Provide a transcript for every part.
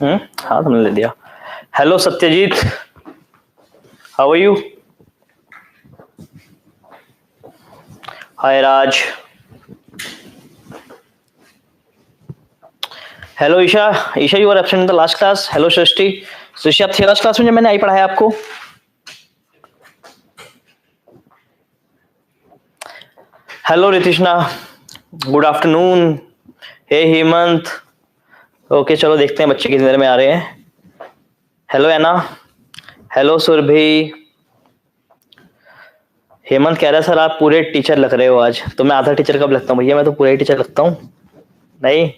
हाँ तुमने ले लिया। Hello Satyajit, how are you? Hi Raj. Hello Isha, Isha you are absent in the last class. Hello Srishti, Srishti आप थे लास्ट क्लास में जब मैंने आई पढ़ाया आपको? Hello Ritishna, good afternoon. Hey Hemant. Okay चलो देखते हैं बच्चे कितनी देर में आ रहे हैं। हेलो एना, हेलो सुरभि। हेमंत कह रहा है सर आप पूरे टीचर लग रहे हो आज। तो मैं आधा टीचर कब लगता हूँ भैया? मैं तो पूरे टीचर लगता हूँ। नहीं।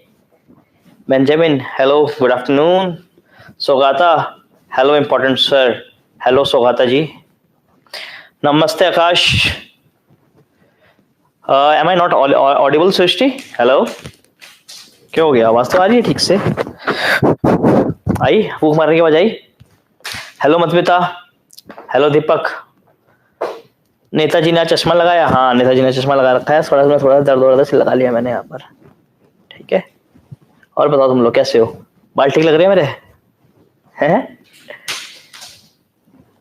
Benjamin, hello good afternoon. Saugata, hello important sir. Hello Saugata ji. नमस्ते Akash. Am I not audible Srishti? Hello, क्या हो गया? आवाज तो आ रही है ठीक से? आई भूख मारने की आवाज आई? हेलो मधुमिता, हेलो दीपक। नेताजी ने आज चश्मा लगाया? हाँ नेताजी ने चश्मा लगा रखा है। थोड़ा दर्द हो रहा था इसलिए लगा लिया मैंने यहाँ पर। ठीक है, और बताओ तुम लोग कैसे हो? बाल ठीक लग रहे हैं मेरे? हैं?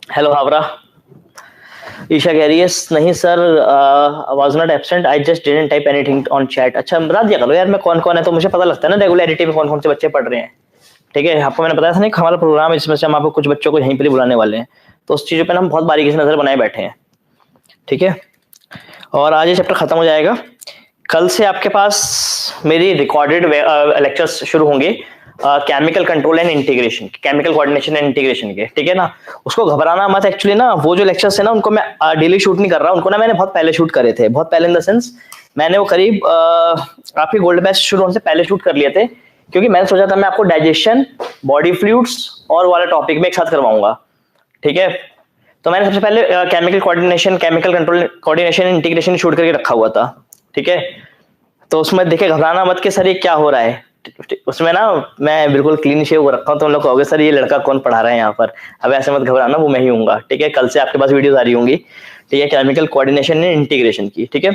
हेलो हावरा। ईशा कह रही है नहीं sir, was not absent, I just didn't type anything on chat. अच्छा बता दिया करो यार मैं कौन कौन है, तो मुझे पता लगता है ना रेगुलरिटी में कौन कौन से बच्चे पढ़ रहे हैं। ठीक है, आपको मैंने बताया था ना हमारा प्रोग्राम है इसमें से हम आपको कुछ बच्चों को यहीं पर ही बुलाने वाले हैं, तो उस चीज़ों पर हम बहुत बारीकी से नजर बनाए बैठे हैं। ठीक है, और आज ये चैप्टर खत्म हो जाएगा। कल से आपके पास मेरी रिकॉर्डेड लेक्चर्स शुरू होंगे chemical control and integration, chemical coordination and integration के। ठीक है ना, उसको घबराना मत। एक्चुअली ना वो जो लेक्चर्स है ना उनको मैं डेली शूट नहीं कर रहा, उनको ना मैंने बहुत पहले शूट करे थे। बहुत पहले इन द सेंस मैंने वो करीब आपके गोल्ड बैच शुरू होने से पहले शूट कर लिए थे, क्योंकि मैंने सोचा था मैं आपको डाइजेशन, बॉडी फ्लूइड्स और वाला टॉपिक में एक साथ करवाऊंगा। ठीक है, तो मैंने सबसे पहले chemical coordination, chemical control coordination integration shoot करके रखा हुआ था। ठीक है, तो उसमें देखे घबराना मत कि सर ये क्या हो रहा है। उसमें ना मैं बिल्कुल क्लीन शेव को रखा हूँ, तो उन लोग कहोगे सर ये लड़का कौन पढ़ा रहा है यहाँ पर। अब ऐसे मत घबराना, वो मैं ही हूँगा। ठीक है, कल से आपके पास वीडियोस आ रही होंगी। ठीक है, केमिकल कोऑर्डिनेशन एंड इंटीग्रेशन की। ठीक है,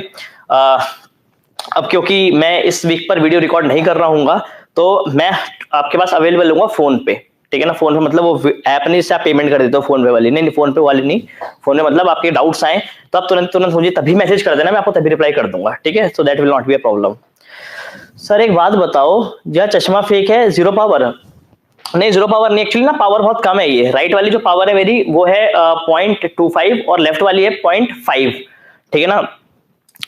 अब क्योंकि मैं इस वीक पर वीडियो रिकॉर्ड नहीं कर रहा हूँ तो मैं आपके पास अवेलेबल हूँ फोन पे। ठीक है ना, फोन पे मतलब वो ऐप नहीं जिससे आप पेमेंट कर देते हो, फोन पे वाली नहीं, फोन पे वाली नहीं। फोन पे मतलब आपके डाउट्स आए तो आप तुरंत तुरंत मुझे तभी मैसेज कर देना, मैं आपको तभी रिप्लाई कर दूंगा। ठीक है, so that will not be a problem. Sir एक बात बताओ, यह चश्मा फेक है? Zero power? नहीं जीरो पावर नहीं, एक्चुअली ना पावर बहुत कम है। ये राइट वाली जो पावर है मेरी वो है 0.25 और लेफ्ट वाली है 0.5। ठीक है ना,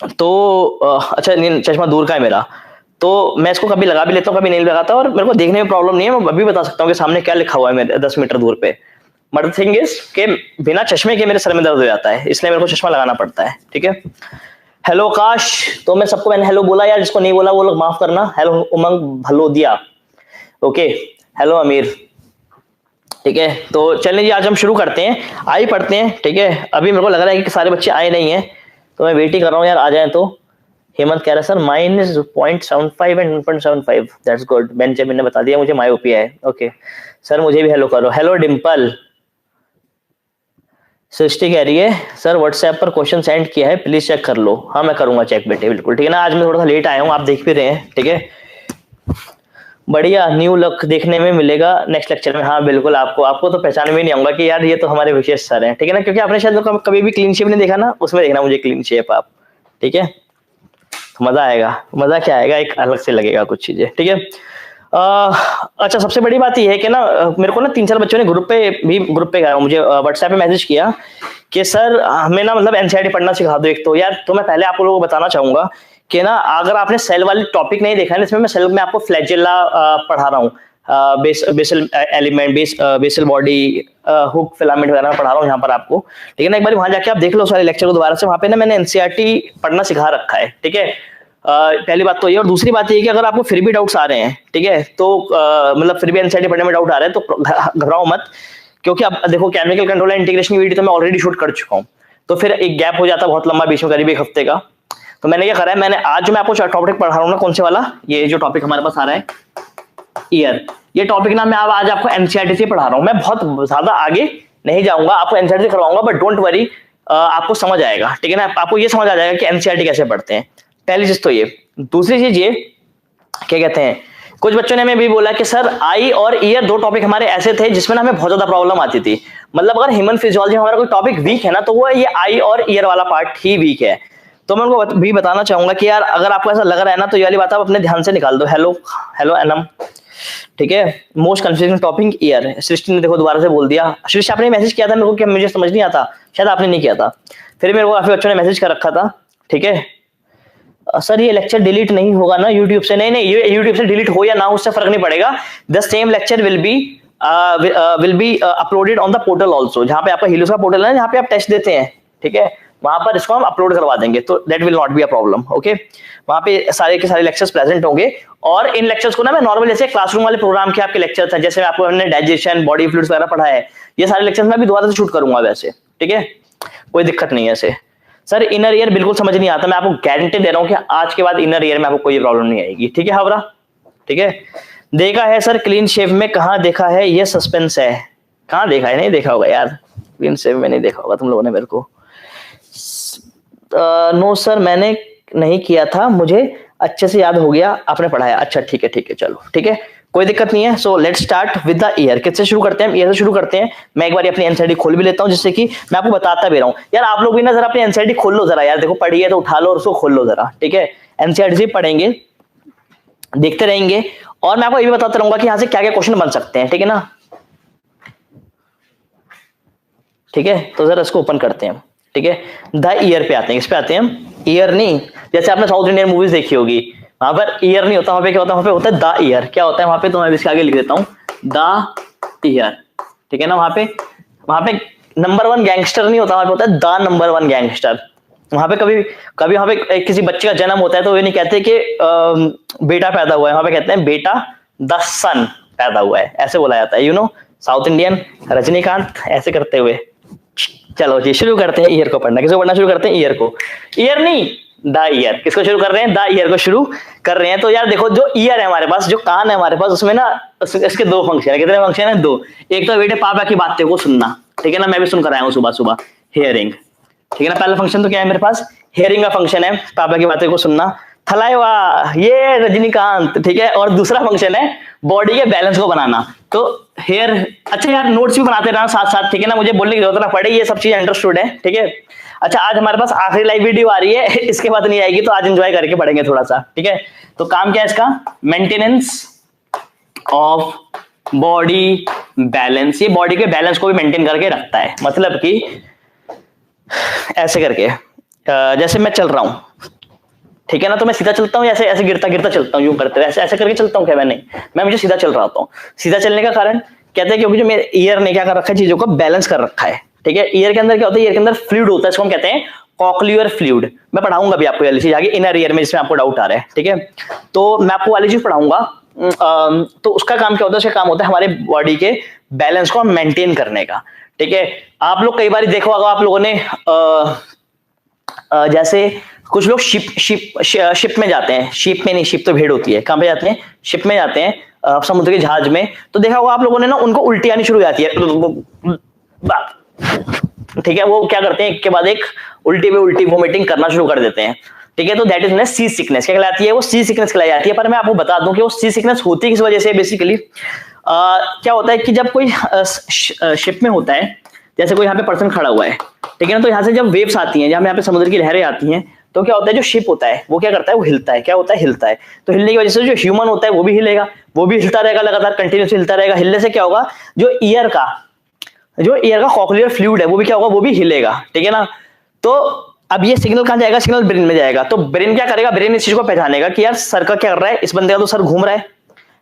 तो अच्छा नहीं चश्मा दूर का है मेरा, तो मैं इसको कभी लगा भी लेता हूँ कभी नहीं लगाता, और मेरे को देखने में प्रॉब्लम नहीं है। मैं अभी बता सकता हूँ कि सामने क्या लिखा हुआ है मेरे 10 मीटर दूर पे। बट थिंग इज कि बिना चश्मे के मेरे सर में दर्द हो जाता है, इसलिए मेरे को चश्मा लगाना पड़ता है। ठीक है, हेलो काश, तो मैं सबको मैंने हेलो बोला यार, जिसको नहीं बोला वो लोग माफ करना। हेलो उमंग भलोदिया, ओके। हेलो अमीर। ठीक है, तो चलिए जी आज हम शुरू करते हैं, आइए पढ़ते हैं। ठीक है, अभी मेरे को लग रहा है कि सारे बच्चे आए नहीं हैं, तो मैं वेट ही कर रहा हूँ यार आ जाए तो। हेमंत कह रहा है sir mine is 0.75 and 1.75, that's good. Benjamin ने बता दिया मुझे मायोपिया है। ओके सर, मुझे भी हेलो करो। हेलो डिम्पल। सृष्टि कह रही है सर व्हाट्सएप पर क्वेश्चन सेंड किया है, प्लीज चेक कर लो। हाँ मैं करूंगा चेक बेटे, बिल्कुल। ठीक है ना, आज मैं थोड़ा सा लेट आया हूँ, आप देख भी रहे हैं। ठीक है, बढ़िया न्यू लुक देखने में मिलेगा नेक्स्ट लेक्चर में। हाँ बिल्कुल, आपको तो पहचान में नहीं आऊंगा कि यार ये तो हमारे विशेष सर हैं। ठीक है ना, क्योंकि आपने शायद कभी भी क्लीन शेप नहीं देखा ना, उसमें देखना मुझे क्लीन शेप आप। ठीक है, मजा आएगा। मजा क्या आएगा, एक अलग से लगेगा कुछ चीजें। ठीक है, अच्छा सबसे बड़ी बात यह है कि ना मेरे को ना 3-4 बच्चों ने ग्रुप पे मुझे व्हाट्सएप पे मैसेज किया कि सर हमें ना मतलब एनसीईआरटी पढ़ना सिखा दो एक। तो यार तो मैं पहले आप लोगों को बताना चाहूंगा कि ना अगर आपने सेल वाली टॉपिक नहीं देखा है, इसमें मैं सेल में आपको फ्लैजेला पढ़ा रहा हूँ, basal element, basal body, hook filament वगैरह पढ़ा रहा हूँ यहाँ पर आपको। ठीक है ना, एक बार वहां जाके आप देख लो सारे लेक्चर को दोबारा से, वहां पे ना मैंने एनसीईआरटी पढ़ना सिखा रखा है। ठीक है, पहली बात तो ये, और दूसरी बात ये कि अगर आपको फिर भी डाउट्स आ रहे हैं, ठीक है, तो मतलब फिर भी एनसीईआरटी पढ़ने में डाउट आ रहे हैं तो घबराओ मत, क्योंकि अब देखो केमिकल कंट्रोल एंड इंटीग्रेशन की वीडियो तो मैं ऑलरेडी शूट कर चुका हूँ, तो फिर एक गैप हो जाता बहुत लंबा बीच में, करीब 1 हफ्ते का। तो मैंने क्या करा है, मैंने आज जो मैं आपको टॉपिक पढ़ा रहा हूँ ना, कौन से वाला, ये जो टॉपिक हमारे पास आ रहा है ईयर, ये टॉपिक ना मैं आज आपको एनसीईआरटी से पढ़ा रहा हूँ। मैं बहुत ज्यादा आगे नहीं जाऊंगा, आपको एनसीईआरटी से करवाऊंगा, बट डोंट वरी, आपको समझ आएगा। ठीक है ना, आपको ये समझ आ जाएगा कि एनसीईआरटी कैसे पढ़ते हैं, पहली चीज तो ये। दूसरी चीज ये क्या कहते हैं, कुछ बच्चों ने हमें भी बोला कि सर आई और ईयर दो टॉपिक हमारे ऐसे थे जिसमें ना हमें बहुत ज्यादा प्रॉब्लम आती थी। मतलब अगर ह्यूमन फिजियोलॉजी हमारा कोई टॉपिक वीक है ना, तो वो ये आई और ईयर वाला पार्ट ही वीक है। तो मैं उनको भी बताना चाहूंगा कि यार अगर आपको ऐसा लग रहा है ना, तो ये वाली बात आप अपने ध्यान से निकाल दो। हेलो हेलो एनम, ठीक है। Most confusing topic year. Srishti ने देखो दोबारा से बोल दिया। सृष्टि आपने मैसेज किया था मेरे को कि मुझे समझ नहीं आता, शायद आपने नहीं किया था, फिर मेरे को काफी बच्चों ने मैसेज कर रखा था, ठीक है। सर ये लेक्चर डिलीट नहीं होगा ना यूट्यूब से? नहीं नहीं, ये यूट्यूब से डिलीट हो या ना उससे फर्क नहीं पड़ेगा। The same lecture will be uploaded on the portal also, जहां पे आपका हीलोस का पोर्टल है, जहां पे आप टेस्ट देते हैं, ठीक है, वहां पर इसको हम अपलोड करवा देंगे, तो that will not be a problem. Okay, वहां पे सारे के सारे लेक्चर्स प्रेजेंट होंगे। और इन लेक्चर्स को ना मैं नॉर्मल जैसे क्लासरूम वाले प्रोग्राम के आपके लेक्चर्स हैं, जैसे आपको हमने डाइजेशन, बॉडी फ्लूइड्स वगैरह पढ़ा है, ये सारे लेक्चर्स मैं भी दोबारा से शूट करूंगा वैसे, ठीक है, कोई दिक्कत नहीं है ऐसे। सर इनर ईयर बिल्कुल समझ नहीं आता, मैं आपको गारंटी दे रहा हूं कि आज के बाद इनर ईयर में आपको कोई प्रॉब्लम नहीं आएगी, ठीक है हावरा, ठीक है। देखा है सर क्लीन शेव में? कहाँ देखा है, ये सस्पेंस है। कहाँ देखा है? नहीं देखा होगा यार, क्लीन शेव में नहीं देखा होगा तुम लोगों ने मेरे को। नो सर मैंने नहीं किया था, मुझे अच्छे से याद हो गया, आपने पढ़ाया। अच्छा ठीक है चलो ठीक है, कोई दिक्कत नहीं है। So let's start with the year. किससे शुरू करते हैं? ईयर से शुरू करते हैं। मैं एक बार अपनी एनसीईआरटी खोल भी लेता हूं, जिससे कि मैं आपको बताता भी रहा हूं। यार आप लोग भी ना जरा अपनी एनसीईआरटी खोल लो जरा यार, देखो पढ़ी है तो उठा लो और उसको खोल लो जरा, ठीक है। एनसीईआरटी से पढ़ेंगे, देखते रहेंगे, और मैं आपको ये भी बताता रहूंगा कि यहाँ से क्या क्या क्वेश्चन बन सकते हैं, ठीक है ना, ठीक है। तो जरा इसको ओपन करते हैं, ठीक है। द ईयर पे आते हैं, किस पे आते हैं हम? ईयर नहीं, जैसे आपने साउथ इंडियन मूवीज देखी होगी, वहां पर ईयर नहीं होता, वहां पे क्या होता है? वहां पे होता है द ईयर। क्या होता है वहां पे? तो मैं इसके आगे लिख देता हूं द ईयर, ठीक है ना। वहां पे नंबर 1 गैंगस्टर नहीं होता, वहां पे होता है द नंबर 1 गैंगस्टर। वहां पे कभी वहां पे किसी बच्चे का जन्म होता है तो ये नहीं कहते कि बेटा पैदा हुआ है, वहां पे कहते हैं बेटा द सन पैदा हुआ है, ऐसे बोला जाता है, you know, south Indian Rajinikanth ऐसे करते हुए। चलो जी शुरू करते हैं ईयर को पढ़ना। किसको पढ़ना शुरू करते हैं? ईयर को। ईयर नहीं, द ईयर। किसको शुरू कर रहे हैं? द ईयर को शुरू कर रहे हैं। तो यार देखो, जो ईयर है हमारे पास, जो कान है हमारे पास, उसमें ना इसके दो फंक्शन है। कितने फंक्शन है? 2। एक तो बेटे पापा की बातें को सुनना, ठीक है ना, मैं भी सुन कर आया हूँ सुबह सुबह, हियरिंग, ठीक है ना। पहला फंक्शन तो क्या है मेरे पास? हियरिंग का फंक्शन है, पापा की बातें को सुनना। थलाइवा, ये रजनीकांत, ठीक है। और दूसरा फंक्शन है बॉडी के बैलेंस को बनाना, तो हेयर। अच्छा यार नोट्स भी बनाते रहना साथ साथ, ठीक है ना, मुझे बोलने की जरूरत ना पड़े, ये सब चीज अंडरस्टूड है, ठीक है। अच्छा आज हमारे पास आखिरी लाइव वीडियो आ रही है, इसके बाद नहीं आएगी, तो आज एंजॉय करके पढ़ेंगे थोड़ा सा, ठीक है। तो काम क्या है इसका? Maintenance of body balance. ये बॉडी के बैलेंस को भी मेंटेन करके रखता है, मतलब कि ऐसे करके, जैसे मैं चल रहा हूं, ठीक है ना, तो मैं सीधा चलता हूँ, ऐसे ऐसे गिरता गिरता चलता हूँ, यूं करते हुए ऐसे ऐसे करके चलता हूँ क्या? मैं नहीं, मैं मुझे सीधा चल रहा होता हूँ। सीधा चलने का कारण कहते हैं क्योंकि जो मेरे ईयर ने क्या कर रखा है, चीजों को बैलेंस कर रखा है, ठीक है। ईयर के अंदर क्या होता है? ईयर के अंदर फ्लूइड होता है, इसको हम कहते हैं कॉक्लियर फ्लूइड। मैं पढ़ाऊंगा भी आपको वाली चीज आगे, इनर ईयर में, जिसमें आपको डाउट आ रहा है, ठीक है। तो मैं आपको वाली चीज पढ़ाऊंगा। तो उसका काम क्या होता है? उसका काम होता है हमारे बॉडी के बैलेंस को मेंटेन करने का, ठीक है। आप लोग कई बार देखो होगा, आप लोगों ने जैसे कुछ लोग शिप में जाते हैं, शिप में नहीं, शिप तो भेड़ होती है, कहां पे जाते हैं? शिप में जाते हैं, समुद्र के जहाज में। तो देखा होगा आप लोगों ने ना, उनको उल्टी आनी शुरू हो जाती है, ठीक है। वो क्या करते हैं? एक के बाद एक उल्टी पे उल्टी वोमिटिंग करना शुरू कर देते हैं, ठीक है। तो दैट इज सी सिकनेस। क्या कहलाती है? वो सी सिकनेस कहलाई जाती है। पर मैं आपको बता दूं कि वो सी सिकनेस होती किस वजह से? बेसिकली क्या होता है कि जब कोई शिप में होता है, जैसे कोई यहाँ पे पर्सन खड़ा हुआ है, ठीक है ना, तो यहाँ से जब वेव्स आती हैं, जहाँ यहाँ पे समुद्र की लहरें आती हैं, तो क्या होता है? जो शिप होता है वो क्या करता है? वो हिलता है। क्या होता है? हिलता है। तो हिलने की वजह से जो ह्यूमन होता है वो भी हिलेगा, वो भी हिलता रहेगा, लगातार कंटिन्यूसली हिलता रहेगा। हिलने से क्या होगा? जो ईयर का कॉक्लियर फ्लूइड है वो भी क्या होगा? वो भी हिलेगा, ठीक है ना। तो अब ये सिग्नल कहां जाएगा? सिग्नल ब्रेन में जाएगा। तो ब्रेन क्या करेगा? ब्रेन इस चीज को पहचानेगा कि यार सर का क्या कर रहा है, इस बंदे का तो सर घूम रहा है।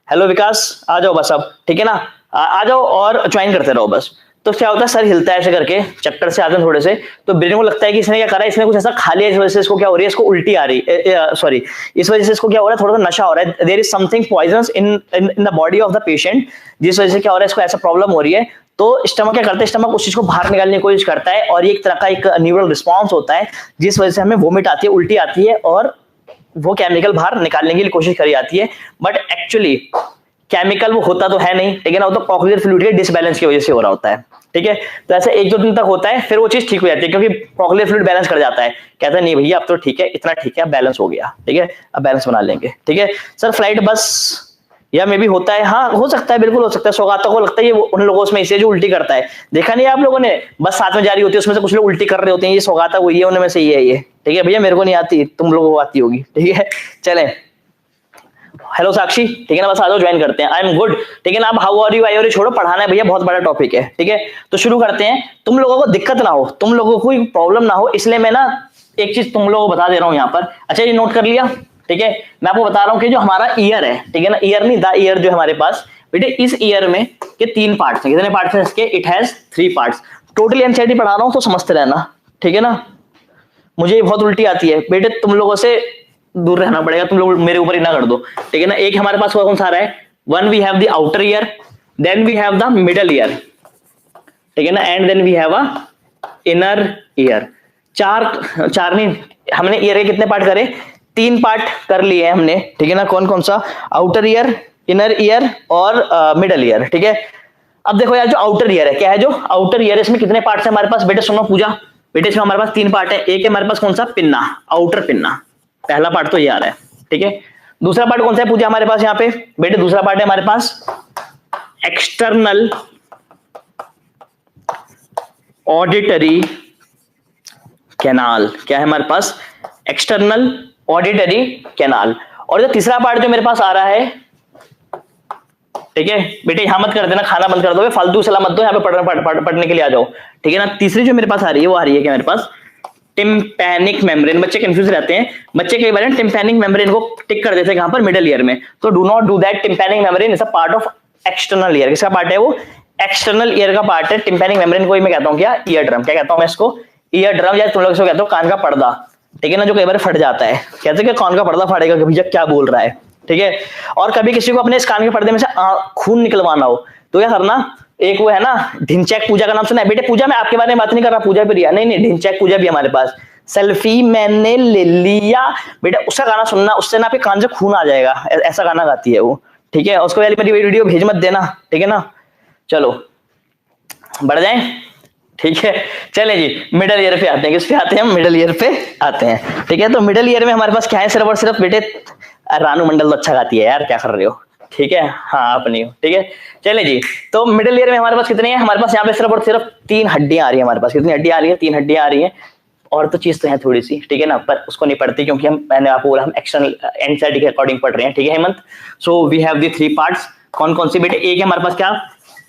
हेलो विकास, आ जाओ बस अब, ठीक है ना, आ जाओ और ज्वाइन करते रहो बस। तो क्या होता है? सर हिलता है ऐसे करके, चक्कर से आते हैं थोड़े से, तो ब्रेन को लगता है कि इसने क्या करा है, इसने कुछ ऐसा खा लिया, इस वजह से इसको क्या हो रही है? इसको उल्टी आ रही है, सॉरी, इस वजह से इसको क्या हो रहा है? थोड़ा सा नशा हो रहा है। There is something poisonous in the body of the patient, जिस वजह से क्या हो रहा है? इसको ऐसा प्रॉब्लम हो रही है। तो स्टमक क्या करता है? स्टमक उस चीज को बाहर निकालने की कोशिश करता है, और ये एक तरह का एक न्यूरल रिस्पॉन्स होता है, जिस वजह से हमें वोमिट आती है, उल्टी आती है, और वो केमिकल बाहर निकालने की कोशिश करी जाती है। बट एक्चुअली केमिकल वो होता तो है नहीं, ठीक है ना, वो तो कॉक्लियर फ्लूइड के डिसबैलेंस की वजह से हो रहा होता है, ठीक है। तो ऐसे 1-2 दिन तक होता है, फिर वो चीज ठीक हो जाती है, क्योंकि कॉक्लियर फ्लूइड बैलेंस कर जाता है, कहता है नहीं भैया अब तो ठीक है, इतना ठीक है, अब बैलेंस हो गया, ठीक है, अब बैलेंस बना लेंगे, ठीक है। सर फ्लाइट बस या मे भी होता है, हाँ हो सकता है, बिल्कुल हो सकता है। सौगातों को लगता है ये उन लोगों में से जो उल्टी करता है, देखा नहीं आप लोगों ने, बस साथ में जारी होती है, उसमें से कुछ लोग उल्टी कर रहे होते हैं, ये सौगाता वही है, उनमें से ये है ये, ठीक है भैया, मेरे को नहीं आती, तुम लोगों को आती होगी, ठीक है। चले, हेलो साक्षी, ठीक है ना, बस आ जाओ, ज्वाइन करते हैं। आई एम गुड, ठीक है ना। अब how are you, I are you छोड़ो, पढ़ाना है भैया, बहुत बड़ा टॉपिक है, ठीक है। तो शुरू करते हैं। तुम लोगों को दिक्कत ना हो, तुम लोगों को कोई प्रॉब्लम ना हो, इसलिए मैं ना एक चीज तुम लोगों को बता दे रहा हूं यहाँ पर। अच्छा ये नोट कर लिया, ठीक है। मैं आपको बता रहा हूँ कि जो हमारा ईयर है, ठीक है ना, ईयर नहीं द ईयर जो हमारे पास बेटे, इस ईयर में के 3 पार्ट्स हैं। कितने पार्ट्स हैं इसके? It has 3 parts. Totally NCERT पढ़ा रहा हूँ तो समझते रहना, ठीक है ना। मुझे बहुत उल्टी आती है बेटे, तुम लोगों से दूर रहना पड़ेगा, तुम लोग मेरे ऊपर ही ना कर दो, ठीक है ना। एक हमारे पास कौन सा आ रहा है? One we have the outer ear, then we have the middle ear, ठीक है ना, and then we have a inner ear. चार नहीं, हमने ईयर के कितने पार्ट करे? 3 पार्ट कर लिए हमने, ठीक है ना। कौन कौन सा? आउटर ईयर, इनर ईयर और मिडल ईयर, ठीक है। अब देखो यार, जो आउटर ईयर है, क्या है जो आउटर ईयर, इसमें कितने पार्ट्स है हमारे पास? बेटे सुनो पूजा, बेटे इसमें हमारे पास 3 पार्ट है। एक है हमारे पास कौन सा? पिन्ना, आउटर पिन्ना, पहला पार्ट तो ये आ रहा है, ठीक है। दूसरा पार्ट कौन सा है पूजा हमारे पास यहाँ पे? बेटे दूसरा पार्ट है हमारे पास एक्सटर्नल ऑडिटरी कैनाल। क्या है हमारे पास? External auditory canal. और जो तीसरा पार्ट जो मेरे पास आ रहा है, ठीक है बेटे, यहां मत कर देना, खाना बंद कर दो, फालतू सलाह मत दो, यहाँ पे पढ़ने के लिए आ जाओ, ठीक है ना। तीसरी जो मेरे पास आ रही है वो आ रही है क्या मेरे पास? Tympanic membrane. बच्चे कंफ्यूज रहते हैं, बच्चे कई बार टिम्पैनिक मेम्ब्रेन को टिक कर देते हैं कहां पर? मिडल ईयर में। तो do not do that, tympanic membrane is a part of external ear. किसका पार्ट है वो? एक्सटर्नल ईयर का पार्ट है टिम्पैनिक मेम्ब्रेन को। मैं कहता हूं क्या? Ear drum. क्या कहता हूं मैं इसको? ईयर ड्रम, या तुम लोग इसको कहते हो कान का पर्दा, ठीक है ना, जो कई बार फट जाता है। कहते हैं कि कान का पर्दा फाड़ेगा कभी, जब क्या बोल रहा है, ठीक है। और कभी किसी को अपने इस कान के पर्दे में से खून निकलवाना हो तो क्या करना? एक वो है ना ढिंचैक पूजा का नाम सुना है? बेटे पूजा मैं आपके बारे में बात नहीं कर रहा, पूजा भी नहीं नहीं, ढिंचैक पूजा भी हमारे पास। सेल्फी मैंने ले लिया, बेटा उसका गाना सुनना, उससे ना आपके कान से खून आ जाएगा, ऐसा गाना गाती है वो, ठीक है। उसको वाली मेरी वीडियो भेज मत देना, ठीक है ना। चलो बढ़ जाएं, ठीक है। चले जी, मिडल ईयर पे आते हैं। किस पे आते हैं हम? मिडल ईयर पे आते हैं, ठीक है। तो मिडल ईयर में हमारे पास क्या है? सिर्फ और सिर्फ बेटे, रानू मंडल तो अच्छा गाती है यार, क्या कर रहे हो, ठीक है, हाँ अपनी हो, ठीक है। चले जी, तो मिडल ईयर में हमारे पास कितने हैं? हमारे पास यहाँ पे सिर्फ और सिर्फ 3 हड्डियां आ रही है हमारे पास। कितनी हड्डियां आ रही है? 3 हड्डियां आ रही है। और तो चीज तो है थोड़ी सी, ठीक है ना, पर उसको नहीं पढ़ते क्योंकि मैंने आपको बोला हम एक्सटर्नल एनसीईआरटी के अकॉर्डिंग पढ़ रहे हैं, ठीक है Hemant. So we have the 3 parts. कौन कौन सी बेटे? एक है हमारे पास क्या?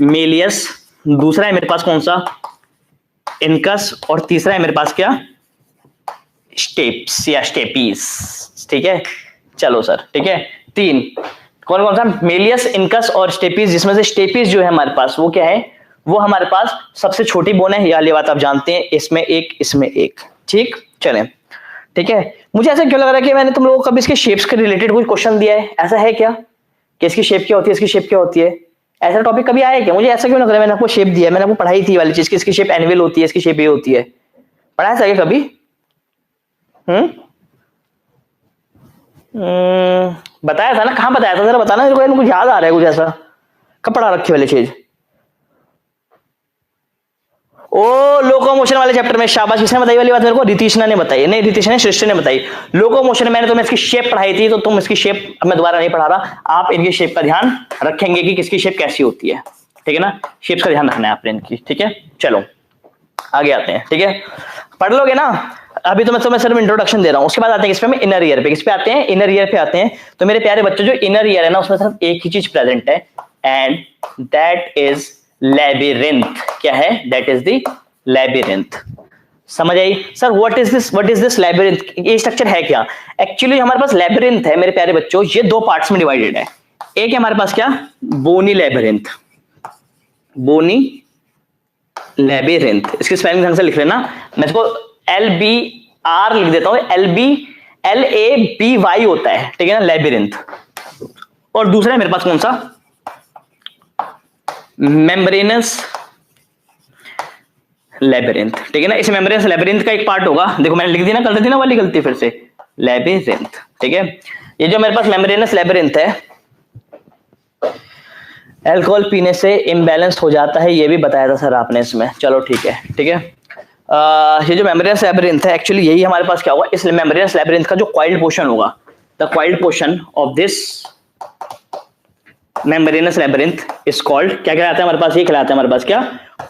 मेलियस, दूसरा है मेरे पास कौन सा? इनकस, और तीसरा है मेरे पास क्या? स्टेप्स या स्टेपीज, ठीक है। चलो सर, ठीक है, 3 कौन कौन सा? मेलियस, इनकस और स्टेपीज, जिसमें से स्टेपीज जो है हमारे पास वो क्या है? वो हमारे पास सबसे छोटी बोन है, ये बात आप जानते हैं, इसमें एक, इसमें एक, ठीक। चलें, ठीक है। मुझे ऐसा क्यों लग रहा है कि मैंने तुम लोगों को कभी इसके शेप्स के रिलेटेड कोई क्वेश्चन दिया है? ऐसा है क्या कि इसकी शेप क्या होती है, इसकी शेप क्या होती है? ऐसा टॉपिक कभी आया क्या? मुझे ऐसा क्यों लग रहा है मैंने आपको शेप दिया है, मैंने आपको पढ़ाई थी वाली चीज की, इसकी शेप एनुअल होती है, इसकी शेप ये होती है, पढ़ाया था क्या कभी? बताया था ना? कहाँ बताया था जरा बताना मेरे को, कुछ याद आ रहा है कुछ ऐसा, कब पढ़ा रखी वाली चीज? ओ लोकोमोशन वाले चैप्टर में, शाबाश। किसने बताई वाली बात मेरे को? रितीशना ने बताई, नहीं रितीशना ने, सृष्टि ने बताई। लोकोमोशन मैंने तुम्हें इसकी शेप पढ़ाई थी, तो तुम इसकी शेप, अब मैं दोबारा नहीं पढ़ा रहा, आप इनकी शेप का ध्यान रखेंगे कि किसकी शेप कैसी होती है, ठीक है ना। शेप का ध्यान रखना है आपने इनकी, ठीक है। चलो आगे आते हैं, ठीक है, पढ़ लोगे ना। अभी तो मैं तुम्हें सिर्फ इंट्रोडक्शन दे रहा हूं, उसके बाद आते हैं किस पे? इनर ईयर पे। किस पे आते हैं? इनर ईयर पे आते हैं। तो मेरे प्यारे बच्चों, जो इनर ईयर है ना, उसमें सिर्फ एक ही चीज प्रेजेंट है, एंड दैट इज लैबिरिंथ। क्या है? That is the labyrinth. समझ आई? Sir what is this labyrinth? ये स्ट्रक्चर है क्या? एक्चुअली हमारे पास लैबिरिंथ है मेरे प्यारे बच्चों, ये 2 पार्ट्स में डिवाइडेड है। एक है हमारे पास क्या? बोनी लैबिरिंथ, बोनी लैबिरिंथ। इसकी स्पेलिंग ढंग से लिख लेना, मैं इसको LBR लिख देता हूं, LABY होता है, ठीक है ना, लैबिरिंथ। और दूसरा है मेरे पास कौन सा? मेम्ब्रेनस लैबिरिंथ, ठीक है ना। इस मेम्ब्रेनस लैबिरिंथ का एक पार्ट होगा, देखो मैंने लिख दी ना, कर दी ना वाली गलती फिर से, लैबिरिंथ, ठीक है। ये जो मेरे पास मेम्ब्रेनस लैबिरिंथ है, अल्कोहल पीने से इम्बैलेंस हो जाता है, ये भी बताया था सर आपने इसमें। चलो ठीक है, ठीक है। ये जो मेम्ब्रेनस लैबिरिंथ है, एक्चुअली यही हमारे पास क्या होगा? इस मेम्ब्रेनस लैबिरिंथ का जो कॉइल्ड पोर्शन होगा, the coiled portion of this membranes labyrinth is called, क्या कहलाता है हमारे पास, ये कहलाता है हमारे पास क्या,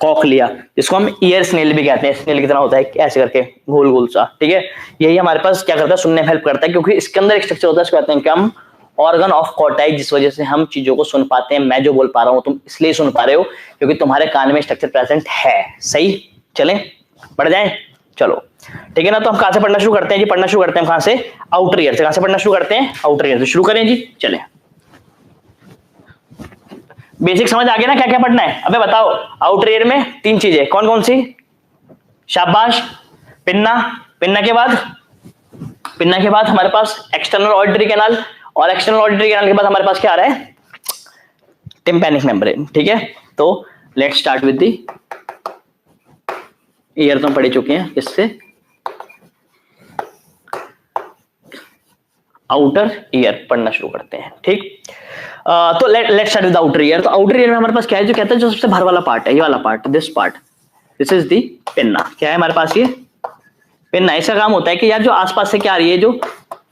कॉक्लिया, जिसको हम ईयर स्नेल भी कहते हैं, स्नेल की तरह होता है ऐसे करके गोल गोल सा, ठीक है। यही हमारे पास क्या करता है, सुनने में हेल्प करता है, क्योंकि इसके अंदर एक स्ट्रक्चर होता है, इसको कहते हैं क्या हम, ऑर्गन ऑफ कॉर्टेक्स, जिस वजह से हम चीजों को सुन पाते हैं। मैं जो बोल पा रहा हूँ तुम इसलिए सुन पा रहे हो क्योंकि तुम्हारे कान में स्ट्रक्चर प्रेजेंट है। सही, चलें बढ़ जाए, चलो ठीक है ना। तो हम कहां से पढ़ना शुरू करते हैं जी, पढ़ना शुरू करते हैं कहां से, आउटर ईयर से। कहां से पढ़ना शुरू करते हैं, आउटर ईयर से शुरू करें जी, चलें। बेसिक समझ आ गया ना क्या क्या पढ़ना है। अबे बताओ, आउटर ईयर में तीन चीजें कौन कौन सी, शाबाश, पिन्ना, पिन्ना के बाद, पिन्ना के बाद हमारे पास एक्सटर्नल ऑडिटरी कैनाल, और एक्सटर्नल ऑडिटरी कैनाल के बाद हमारे पास क्या आ रहा है, टिम्पैनिक मेम्ब्रेन, ठीक है। तो let's start with the year, तो हम पढ़ चुके हैं, इससे आउटर ईयर पढ़ना शुरू करते हैं, ठीक। तो let's start with outer ear. तो आउटर ईयर में हमारे पास क्या है, जो कहते हैं जो सबसे बाहर वाला पार्ट है, ये वाला part, this part, this is the pinna. क्या है हमारे पास, ये पिन्ना। इसका काम होता है कि यार जो आसपास से क्या आ रही है, जो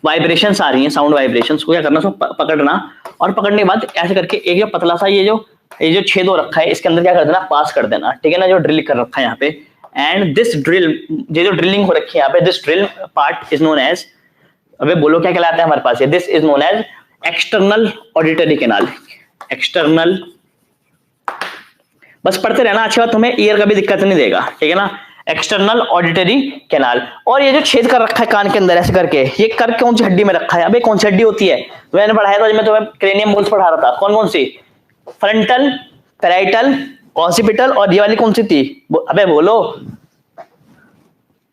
वाइब्रेशंस आ रही हैं, साउंड वाइब्रेशंस को क्या करना, उसको पकड़ना, और पकड़ने के बाद ऐसे करके एक जो पतला सा ये जो छेद हो रखा है, इसके अंदर क्या कर देना, पास कर देना, ठीक है ना, जो ड्रिल कर रखा है यहाँ पे। एंड दिस ड्रिल, ये जो ड्रिलिंग हो रखी है यहाँ पे, this drill part is known as, अबे बोलो क्या कहलाता है हमारे पास ये, this is known as external auditory canal. External, बस पढ़ते रहना, अच्छी बात, तुम्हें ईयर का भी दिक्कत नहीं देगा, ठीक है ना। External auditory canal. और ये जो छेद कर रखा है कान के अंदर ऐसे करके, ये कर कौन सी हड्डी में रखा है, अबे कौन सी हड्डी होती है, तो मैंने पढ़ाया था, मैं तुम्हें क्रेनियम बोन्स पढ़ा रहा था, कौन कौन सी, फ्रंटल, पैराइटल, ऑसिपिटल, और ये वाली कौन सी थी, अबे बोलो,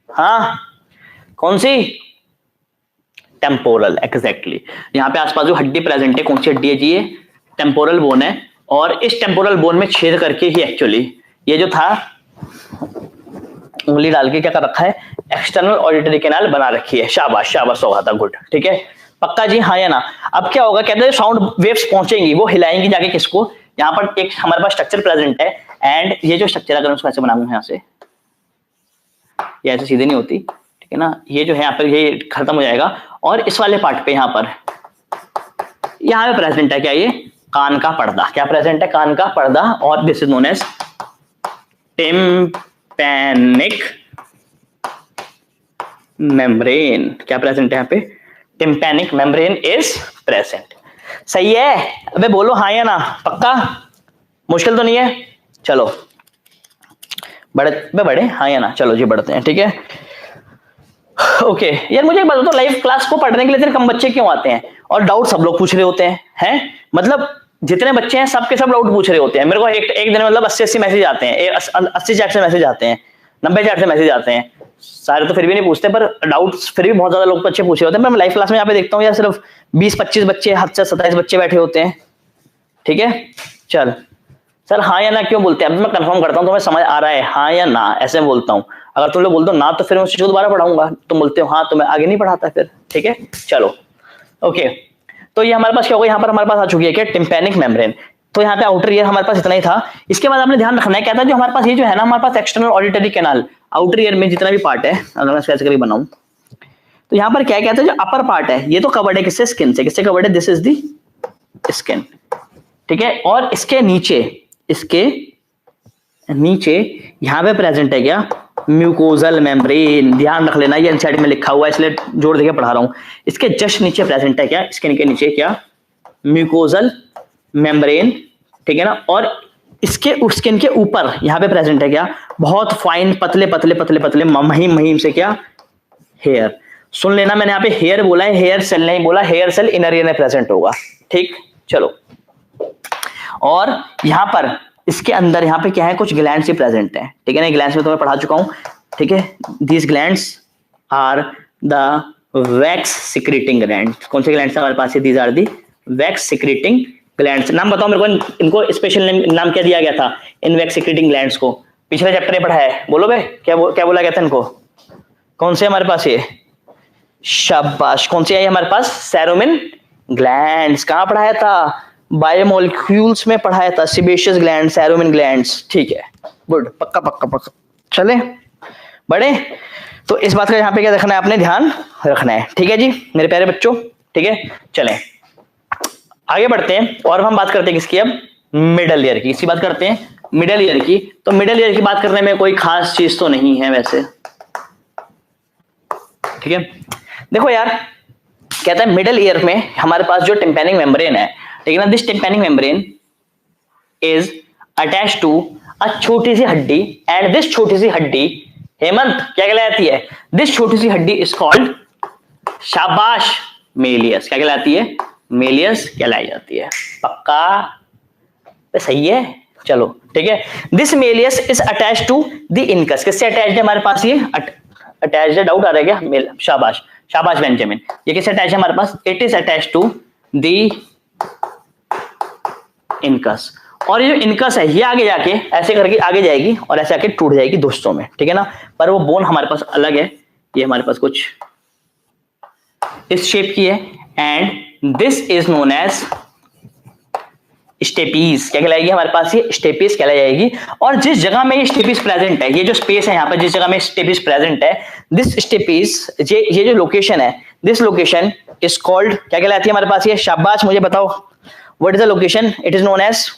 हाँ कौन सी, टेम्पोरल, एग्जैक्टली। यहाँ पे आसपास जो हड्डी प्रेजेंट है, कौन सी हड्डी है जी, ये टेम्पोरल बोन है। और इस टेम्पोरल बोन में छेद करके ही एक्चुअली ये जो था, उंगली डाल के क्या कर रखा है, एक्सटर्नल ऑडिटरी कैनाल बना रखी है। शाबाश शाबाश, हो था, गुड, ठीक है, पक्का जी, हाँ या ना। अब क्या होगा, कहते हैं साउंड वेव्स पहुंचेंगी, वो हिलाएंगी जाके किसको, यहाँ पर एक हमारे पास स्ट्रक्चर प्रेजेंट है। एंड ये जो स्ट्रक्चर, अगर उसको ऐसे बनाऊंगा यहाँ से, ये ऐसे सीधे नहीं होती, ठीक है ना, ये जो है यहाँ पर ये खत्म हो जाएगा, और इस वाले पार्ट पे यहाँ पर पे प्रेजेंट है क्या, ये कान का पर्दा, क्या प्रेजेंट है, कान का पर्दा, और this is known as tympanic membrane. क्या प्रेजेंट है यहाँ पे, टिम्पैनिक मेम्ब्रेन इज प्रेजेंट। सही है, अबे बोलो हाँ या ना, पक्का, मुश्किल तो नहीं है, चलो बड़े हाँ या ना, चलो जी बढ़ते हैं, ठीक है। ओके यार, मुझे एक बात बताओ, लाइव क्लास को पढ़ने के लिए इतने कम बच्चे क्यों आते हैं, और डाउट सब लोग पूछ रहे होते हैं, मतलब जितने बच्चे हैं सबके सब डाउट पूछ रहे होते हैं। मेरे को एक दिन मतलब 80 मैसेज आते हैं, 80 चैट से मैसेज आते हैं, 90 चैट से मैसेज आते हैं, सारे तो फिर भी नहीं पूछते, पर डाउट्स फिर भी बहुत ज्यादा लोग बच्चे पूछे होते हैं। मैं लाइव क्लास में यहाँ पे देखता हूँ यार, सिर्फ 20-25 बच्चे, हद से 27 बच्चे बैठे होते हैं, ठीक है। चल सर हाँ या ना क्यों बोलते हैं, अब मैं कंफर्म करता हूँ तुम्हें समझ आ रहा है, हाँ या ना, ऐसे बोलता हूँ। अगर तुम लोग बोलते हो ना, तो फिर मैं उस चीज को दोबारा पढ़ाऊंगा, तुम बोलते हो हाँ तो मैं आगे नहीं पढ़ाता फिर, ठीक है। चलो ओके, तो ये हमारे पास क्या होगा, यहाँ पर हमारे पास आ चुकी है क्या, टिम्पैनिक मेम्ब्रेन। तो यहाँ पे आउटर ईयर हमारे पास इतना ही था। इसके बाद आपने ध्यान रखना है, क्या था जो हमारे पास ये जो है ना, हमारे पास external auditory canal, outer ear में जितना भी पार्ट है, अगर मैं ऐसे करके बनाऊं, तो यहाँ पर क्या कहते हैं, जो अपर पार्ट है ये तो कवर्ड है किससे, स्किन से। किससे कवर्ड है, दिस इज दी स्किन, ठीक है। और इसके नीचे यहाँ पे प्रेजेंट है क्या, म्यूकोजल मेम्ब्रेन। ध्यान रख लेना, ये इनसाइड में लिखा हुआ है इसलिए जोड़ देके पढ़ा रहा हूं। इसके जस्ट नीचे प्रेजेंट है क्या, स्किन के नीचे क्या, म्यूकोजल मेम्ब्रेन, ठीक है ना। और इसके स्किन के ऊपर यहाँ पे प्रेजेंट है क्या, बहुत फाइन पतले पतले पतले पतले महीम महीम से क्या, हेयर। सुन लेना, मैंने यहाँ पे हेयर बोला है, हेयर सेल नहीं बोला, हेयर सेल इनर ईयर में प्रेजेंट होगा, ठीक। चलो, और यहाँ पर इसके अंदर यहाँ पे क्या है, कुछ ग्लैंड्स ही प्रेजेंट है, ठीक है ना। ग्लैंड्स में तो मैं पढ़ा चुका हूँ, ठीक है। These glands are the wax secreting glands. कौन से ग्लैंड्स हमारे पास है, these are the wax secreting glands. नाम बताओ मेरे को, इनको स्पेशल नाम क्या दिया गया था इन वैक्स सिक्रेटिंग ग्लैंड्स को, पिछले चैप्टर में पढ़ा है, बोलो बे क्या बोला गया था इनको, कौन से हमारे पास ये, शाबाश, कौन सी आई हमारे पास, सेरोमिन ग्लैंड्स। कहाँ पढ़ाया था, बायोमोलिक्यूल्स में पढ़ाया था, सेबेशियस ग्लैंड, सेरोमिन ग्लैंड्स, ठीक है, गुड, पक्का पक्का पक्का। चले बड़े, तो इस बात का यहाँ पे क्या रखना है, आपने ध्यान रखना है, ठीक है जी मेरे प्यारे बच्चों, ठीक है। चलें आगे बढ़ते हैं और हम बात करते हैं किसकी, अब मिडल ईयर की। इसकी बात करते हैं मिडल ईयर की। तो मिडल ईयर की बात करने में कोई खास चीज तो नहीं है वैसे, ठीक है। देखो यार, कहता है मिडल ईयर में हमारे पास जो टिम्पैनिक मेम्ब्रेन है, ठीक है ना, this tympanic membrane is attach to a छोटी सी हड्डी, एंड दिस छोटी सी हड्डी, हेमंत, क्या कहलाती है? दिस छोटी सी हड्डी इज कॉल्ड, शाबाश, मेलियस। क्या कहलाती है? मेलियस कहलाई जाती है। पक्का? सही है, चलो ठीक है। This malleus is attach to the incus. किससे अटैच्ड है हमारे पास ये? अटैच्ड है, डाउट आ रहा है क्या? शाबाश, शाबाश बेंजामिन। ये किससे अटैच है हमारे पास? It is attach to the incus. और ये जो इनकस है ये आगे जाके ऐसे करके आगे जाएगी और ऐसे आके टूट जाएगी दोस्तों में, ठीक है ना। पर वो बोन हमारे पास अलग है, ये हमारे पास कुछ इस शेप की है, and this is known as stapes. क्या कहलाएगी हमारे पास? ये स्टेपीज कहलाई जाएगी। और जिस जगह में ये स्टेपीज प्रेजेंट है, ये जो स्पेस है यहाँ पर जिस जगह में स्टेपीज प्रेजेंट है, दिस स्टेपीज, ये जो लोकेशन है, दिस लोकेशन इज कॉल्ड, क्या कहलाती है हमारे पास ये? शाबाश, मुझे बताओ, what is the location? It is known as,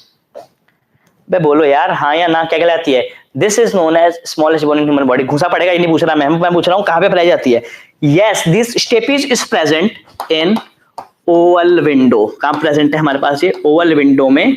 बे बोलो यार, हाँ या ना, क्या कहलाती है? This is known as smallest bone in human body. घुसा पड़ेगा, ये नहीं पूछ रहा मैं पूछ रहा हूँ कहाँ पे पाई जाती है। Yes, this stapes is present in oval window. कहाँ प्रेजेंट है हमारे पास? ये ओवल विंडो में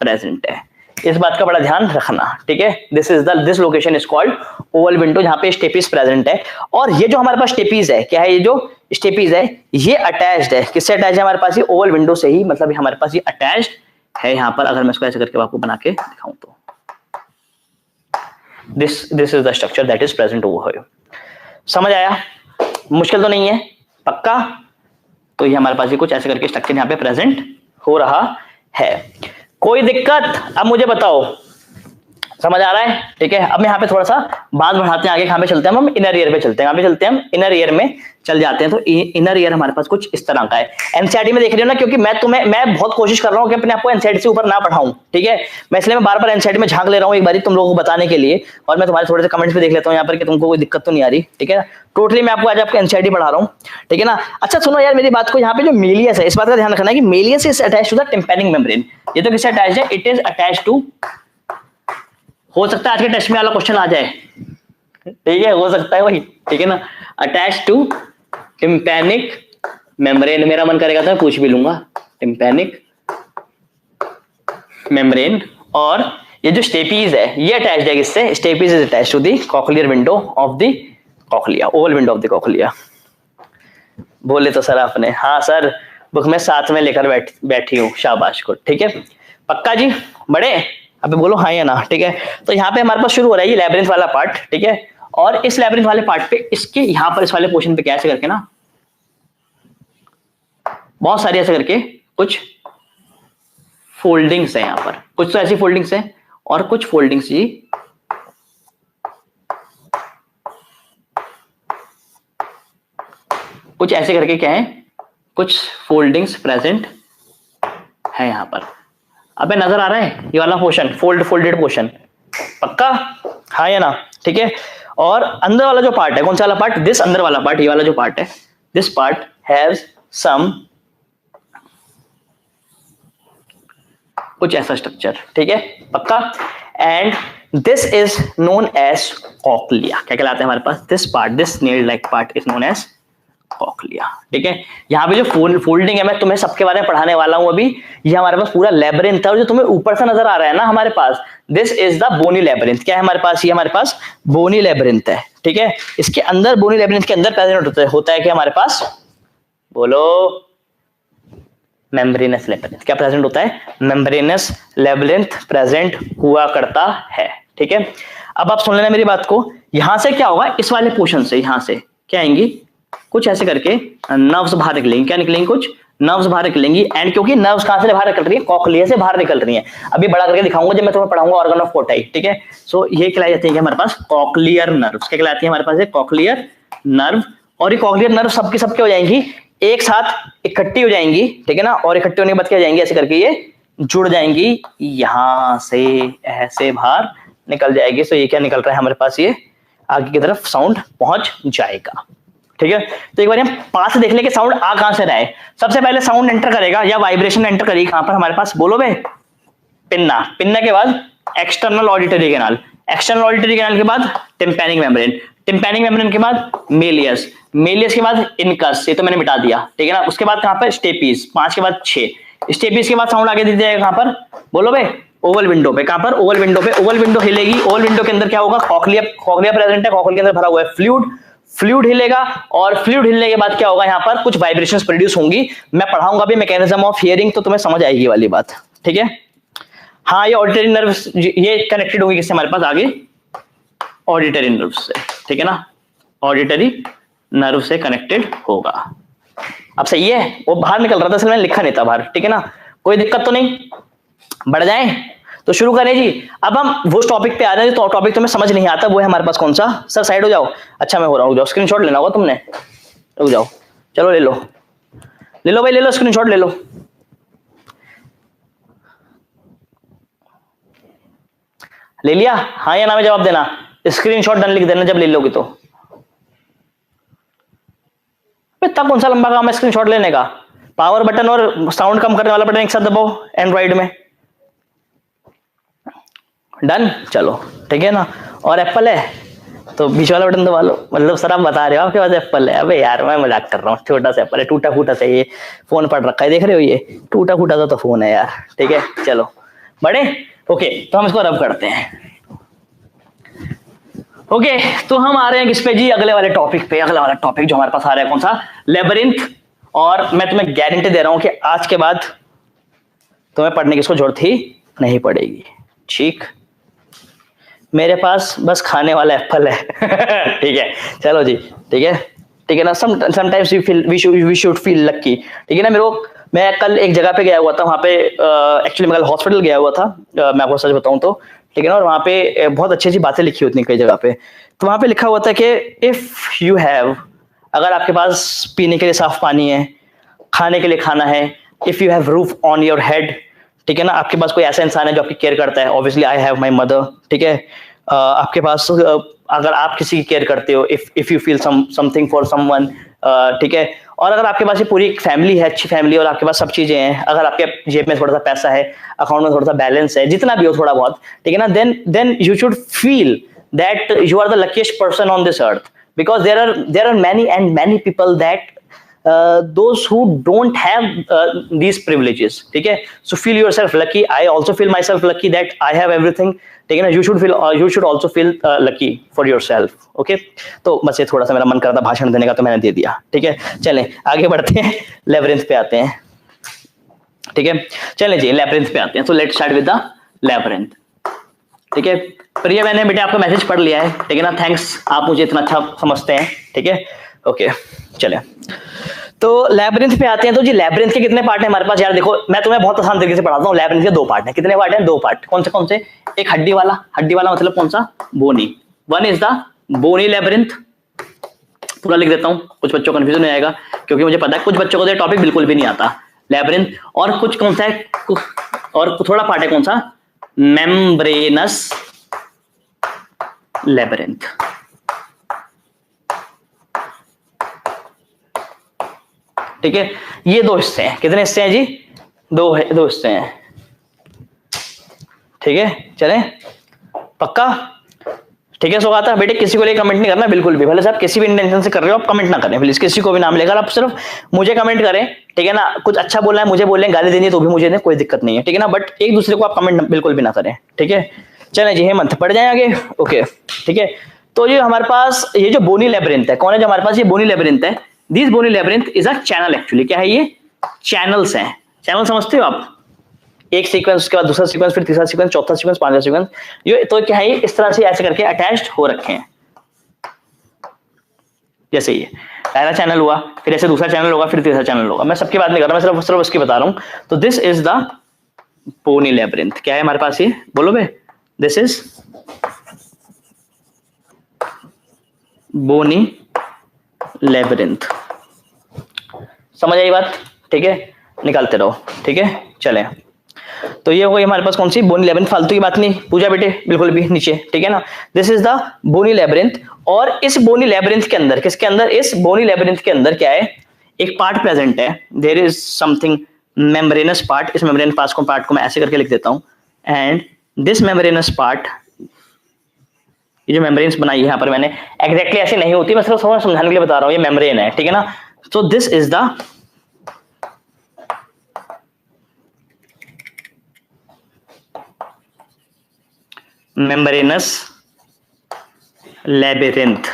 प्रेजेंट है। इस बात का बड़ा ध्यान रखना, ठीक है। This location is called Oval window, जहां पे स्टेपीज प्रेजेंट है। और ये जो हमारे पास स्टेपीज है, क्या है? ये जो स्टेपीज है ये अटैच्ड है, किससे अटैच है हमारे पास? ये ओवल विंडो से ही, मतलब हमारे पास ये अटैच्ड है यहाँ पर। अगर मैं इसको ऐसे करके आपको बना के दिखाऊं तो this is the structure that is present over here. समझ आया? मुश्किल तो नहीं है? पक्का? तो ये हमारे पास ये कुछ ऐसे करके स्ट्रक्चर यहाँ पे प्रेजेंट हो रहा है। कोई दिक्कत? अब मुझे बताओ, समझ आ रहा है? ठीक है। अब यहाँ पे थोड़ा सा बात बढ़ाते हैं आगे, कहाँ पे चलते हैं हम? इनर ईयर पे चलते हैं। कहाँ पे चलते हैं हम? इनर ईयर में चल जाते हैं। तो इनर ईयर हमारे पास कुछ इस तरह का है। एनसीईआरटी में देख रहे हो ना, क्योंकि मैं बहुत कोशिश कर रहा हूँ कि अपने आपको एनसीईआरटी से ऊपर ना पढ़ाऊं, ठीक है। मैं इसलिए बार बार एनसीईआरटी में झांक ले रहा हूँ एक बार तुम लोगों को बताने के लिए, और मैं तुम्हारे थोड़े से कमेंट्स भी देख लेता हूँ यहाँ पर कि तुमको कोई दिक्कत तो नहीं आ रही, ठीक है। टोटली मैं आपको आज आपको एनसीईआरटी पढ़ा रहा हूँ, ठीक है ना। अच्छा सुनो यार मेरी बात को, यहाँ पे जो मेलियस है, इस बात का ध्यान रखना है कि malleus is attached to the tympanic membrane. ये तो किससे अटैच्ड है? इट इज अटैच्ड टू, हो सकता है आज के टेस्ट में वाला क्वेश्चन आ जाए, ठीक है, हो सकता है वही, ठीक है ना। Attach to tympanic membrane. मेरा मन करेगा तो मैं पूछ भी लूंगा, टिम्पैनिक मेम्ब्रेन। और ये जो स्टेपीज है ये अटैच्ड है किससे? Stapes is attached to the cochlear window of the cochlea, oval window of the cochlea. बोले तो सर आपने? हाँ सर, बुक में साथ में लेकर बैठी हूँ, शाबाश को, ठीक है। पक्का जी? बड़े अबे बोलो हाँ या ना, ठीक है। तो यहाँ पे हमारे पास शुरू हो रहा है ये लैब्रिंथ वाला पार्ट, ठीक है। और इस लैब्रिंथ वाले पार्ट पे, इसके यहाँ पर इस वाले पोर्शन पे क्या ऐसे करके ना, बहुत सारी ऐसे करके कुछ फोल्डिंग्स है यहाँ पर, कुछ तो ऐसी फोल्डिंग्स है और कुछ फोल्डिंग्स जी कुछ ऐसे करके क्या है, कुछ फोल्डिंग्स प्रेजेंट है यहाँ पर। अबे नजर आ रहा है ये वाला पोर्शन, फोल्डेड पोर्शन? पक्का? हाँ या ना, ठीक है। और अंदर वाला जो पार्ट है, कौन सा वाला पार्ट? दिस अंदर वाला पार्ट, ये वाला जो पार्ट है, दिस पार्ट हैज सम कुछ ऐसा स्ट्रक्चर, ठीक है। पक्का? And this is known as cochlea. क्या कहलाता है हमारे पास? This part, this nail like part is known as cochlea, ठीक है। यहाँ पे जो फोल्डिंग है मैं तुम्हें सबके बारे में पढ़ाने वाला हूं अभी। ये हमारे पास पूरा लैबिरिंथ है, और जो तुम्हें ऊपर से नजर आ रहा है ना हमारे पास, this is the bony labyrinth. क्या है हमारे पास? ये हमारे पास बोनी लैबिरिंथ है, ठीक है। इसके अंदर, बोनी लैबिरिंथ के अंदर प्रेजेंट होता है कि हमारे पास, बोलो, मेम्ब्रेनस लैबिरिंथ। क्या प्रेजेंट होता है? मेम्ब्रेनस लैबिरिंथ प्रेजेंट हुआ करता है, ठीक है। अब आप सुन लेना मेरी बात को, यहां से क्या होगा, इस वाले पोर्शन से यहां से क्या आएंगी, कुछ ऐसे करके नर्व्स बाहर निकलेंगी। क्या निकलेंगी? कुछ नर्व्स बाहर निकलेंगी। एंड क्योंकि नर्व्स कहां से बाहर निकल रही है? कॉक्लिया से बाहर निकल रही है। अभी बड़ा करके दिखाऊंगा जब मैं तुम्हें पढ़ाऊंगा ऑर्गन ऑफ कोटाई, ठीक है। सो ये कहलाई जाती है हमारे पास कॉक्लियर नर्व्स। क्या कहलाती है हमारे पास? Cochlear nerve. और ये कॉक्लियर नर्व सबके सबके हो जाएंगी, एक साथ इकट्ठी हो जाएंगी, ठीक है ना। और इकट्ठी होने के बाद क्या हो जाएंगी, ऐसे करके ये जुड़ जाएंगी, यहां से ऐसे बाहर निकल जाएगी। सो ये क्या निकल रहा है हमारे पास? ये आगे की तरफ साउंड पहुंच जाएगा, ठीक है। तो एक बार हम पास से देख ले कि साउंड आ कहां से रहा है। सबसे पहले साउंड एंटर करेगा या वाइब्रेशन एंटर करेगी कहां पर हमारे पास, बोलो बे, पिन्ना। पिन्ना के बाद external auditory canal, external auditory canal के बाद टिम्पैनिक मेम्ब्रेन, टिम्पैनिक मेम्ब्रेन के बाद मेलियस, मेलियस के बाद इनकस, ये तो मैंने मिटा दिया, ठीक है ना। उसके बाद कहां पर स्टेपीज, 5 के बाद 6, स्टेपीज के बाद साउंड आगे दे जाएगा कहां पर, बोलो बे, ओवल विंडो पे। कहां पर, ओवल विंडो पे। ओवल विंडो हिलेगी, ओवल विंडो के अंदर क्या होगा, कॉकलिया, कॉकलिया प्रेजेंट है, कॉकलिया के अंदर भरा हुआ है फ्लूइड, फ्लूइड हिलेगा और फ्लूइड हिलने के बाद क्या होगा, यहाँ पर कुछ वाइब्रेशंस प्रोड्यूस होंगी। मैं पढ़ाऊंगा भी मैकेनिज्म ऑफ हियरिंग, तो तुम्हें समझ आएगी वाली बात, ठीक है। हाँ, ये ऑडिटरी नर्व, ये कनेक्टेड होगी किससे हमारे पास आगे, ऑडिटरी नर्व से, ठीक है ना, ऑडिटरी नर्व से कनेक्टेड होगा। अब सही है, वो बाहर निकल रहा था इसलिए मैंने लिखा नहीं था बाहर, ठीक है ना, कोई दिक्कत तो नहीं। बढ़ जाए तो शुरू करें जी। अब हम वो टॉपिक पे आ रहे हैं, तो टॉपिक तुम्हें समझ नहीं आता, वो है हमारे पास कौन सा, सर साइड हो जाओ, अच्छा मैं हो रहा हूँ, जाओ स्क्रीनशॉट लेना होगा तुमने, रुक जाओ, चलो ले लो, ले लो भाई, ले लो स्क्रीनशॉट ले लो। ले लिया, हाँ या ना में जवाब देना, स्क्रीनशॉट डन लिख देना जब ले लोगे तो। इतना कौन सा लंबा काम है स्क्रीनशॉट लेने का, पावर बटन और साउंड कम करने वाला बटन एक साथ दबाओ एंड्रॉइड में, डन, चलो ठीक है ना। और एप्पल है तो बीच वाला बटन दबा लो, मतलब सर आप बता रहे हो आपके पास एप्पल है, अबे यार मैं मजाक कर रहा हूँ, छोटा सा एप्पल है, टूटा फूटा सा, ये फोन पड़ रखा है, देख रहे हो ये टूटा फूटा तो फोन है यार, ठीक है चलो बड़े, ओके तो हम इसको रब करते हैं। ओके तो हम आ रहे हैं किस पे जी, अगले वाले टॉपिक पे। अगला वाला टॉपिक जो हमारे पास आ रहा है कौन सा, लेबरिंथ। और मैं तुम्हें गारंटी दे रहा हूं कि आज के बाद तुम्हें पढ़ने की इसको जरूरत ही नहीं पड़ेगी, ठीक। मेरे पास बस खाने वाला एप्पल है ठीक है चलो जी, ठीक है ना। Sometimes we should feel lucky, ठीक है ना। मेरे को, मैं कल एक जगह पे गया हुआ था, वहां पे एक्चुअली मैं कल हॉस्पिटल गया हुआ था, मैं आपको सच बताऊं तो, ठीक है ना। और वहाँ पे बहुत अच्छी अच्छी बातें लिखी होती हैं कई जगह पे, तो वहाँ पे लिखा हुआ था कि इफ यू हैव, अगर आपके पास पीने के लिए साफ पानी है, खाने के लिए खाना है, if you have roof on your head, ठीक है ना, आपके पास कोई ऐसा इंसान है जो आपकी केयर करता है, obviously I have my mother, ठीक है। आपके पास अगर आप किसी की केयर करते हो, if you feel something for someone, ठीक है। और अगर आपके पास ये पूरी एक फैमिली है, अच्छी फैमिली, और आपके पास सब चीजें हैं, अगर आपके जेब में थोड़ा सा पैसा है, अकाउंट में थोड़ा सा बैलेंस है, जितना भी हो थोड़ा बहुत, ठीक है ना, then you should feel that you are the luckiest person on this earth, because there are many people that those who don't have these privileges, ठीक है। So feel yourself lucky, I also feel myself lucky that I have everything, ठीक है ना। you should also feel lucky for yourself, okay। तो बस ये थोड़ा सा मेरा मन करता भाषण देने का, तो मैंने दे दिया, ठीक है। चलें आगे बढ़ते हैं, लेबरिंथ पे आते हैं, ठीक है। चलें जी लेबरिंथ पे आते हैं, तो let's start with the labyrinth, ठीक है। प्रिया मैंने बेटे आपका मैसेज पढ़ लिया है, ठीक है ना, थैंक्स, आप मुझे इतना अच्छा समझते हैं, ठीक है, ओके। चले तो लेबरिंथ पे आते हैं। तो जी लेबरिंथ के कितने पार्ट हैं हमारे पास, यार देखो मैं तुम्हें बहुत आसान तरीके से पढ़ाता हूँ। लेबरिंथ के 2 पार्ट हैं, कितने पार्ट हैं, 2 पार्ट, कौन से, एक हड्डी वाला मतलब कौन सा, bony, one is the bony labyrinth, पूरा लिख देता हूँ, कुछ बच्चों को कंफ्यूजन नहीं आएगा, क्योंकि मुझे पता है कुछ बच्चों को तो टॉपिक बिल्कुल भी नहीं आता लेबरिंथ। और कुछ कौन सा है, और थोड़ा पार्ट है कौन सा, मेम्ब्रेनस लेबरिंथ, ठीक है। ये 2 हिस्से हैं, कितने हिस्से हैं जी, 2 हिस्से हैं, ठीक है। चलें पक्का, ठीक है। सो आता बेटे किसी को लिए कमेंट नहीं करना बिल्कुल भी, भले साहब किसी भी इंटेंशन से कर रहे हो आप कमेंट ना करें प्लीज, किसी को भी नाम लेकर, आप सिर्फ मुझे कमेंट करें, ठीक है ना। कुछ अच्छा बोलना है मुझे बोलें, गाली देनी है तो भी मुझे दें, कोई दिक्कत नहीं है, ठीक है ना। बट एक दूसरे को आप कमेंट बिल्कुल भी ना करें, ठीक है। चलें जी हेमंत पढ़ जाए आगे, ओके ठीक है। तो ये हमारे पास ये जो बोनी लेबरिंथ है, कौन है जो हमारे पास ये बोनी लेबरिंथ है, this bony labyrinth is a channel, actually क्या है ये, चैनल्स हैं। चैनल समझते हो आप, एक सीक्वेंस, उसके बाद दूसरा सीक्वेंस, फिर तीसरा सीक्वेंस, चौथा सीक्वेंस, पांचवा सीक्वेंस, ये तो क्या है, इस तरह से ऐसे करके अटैच्ड हो रखे हैं। जैसे ये पहला चैनल हुआ, फिर ऐसे दूसरा चैनल होगा, फिर तीसरा चैनल होगा। मैं सबकी बात नहीं कर रहा, मैं सिर्फ उसकी बता रहा हूं। तो this is the bony labyrinth, क्या है हमारे पास ये, बोलो बे, दिस इज बोनी लेबरिंथ, समझ आई बात, ठीक है, निकालते रहो, ठीक है। चलें तो ये हो गई हमारे पास कौन सी बोनी लेब्रिंथ, फालतू की बात नहीं पूजा बेटे बिल्कुल भी नीचे, ठीक है ना। This is the bony labyrinth. और इस बोनी लेब्रिंथ के अंदर, किसके अंदर, इस बोनी लेब्रिंथ के अंदर क्या है, एक पार्ट प्रेजेंट है, there is something membranous part. इस मेम्ब्रेन पार्ट को मैं ऐसे करके लिख देता हूं, एंड दिस मेम्ब्रेनस पार्ट, ये जो मेम्ब्रेन्स बनाई है यहाँ पर मैंने, एग्जैक्टली ऐसी नहीं होती, मैं सिर्फ थोड़ा समझाने के लिए बता रहा हूँ, ये मेम्ब्रेन है, ठीक है ना। सो this is the membranous labyrinth.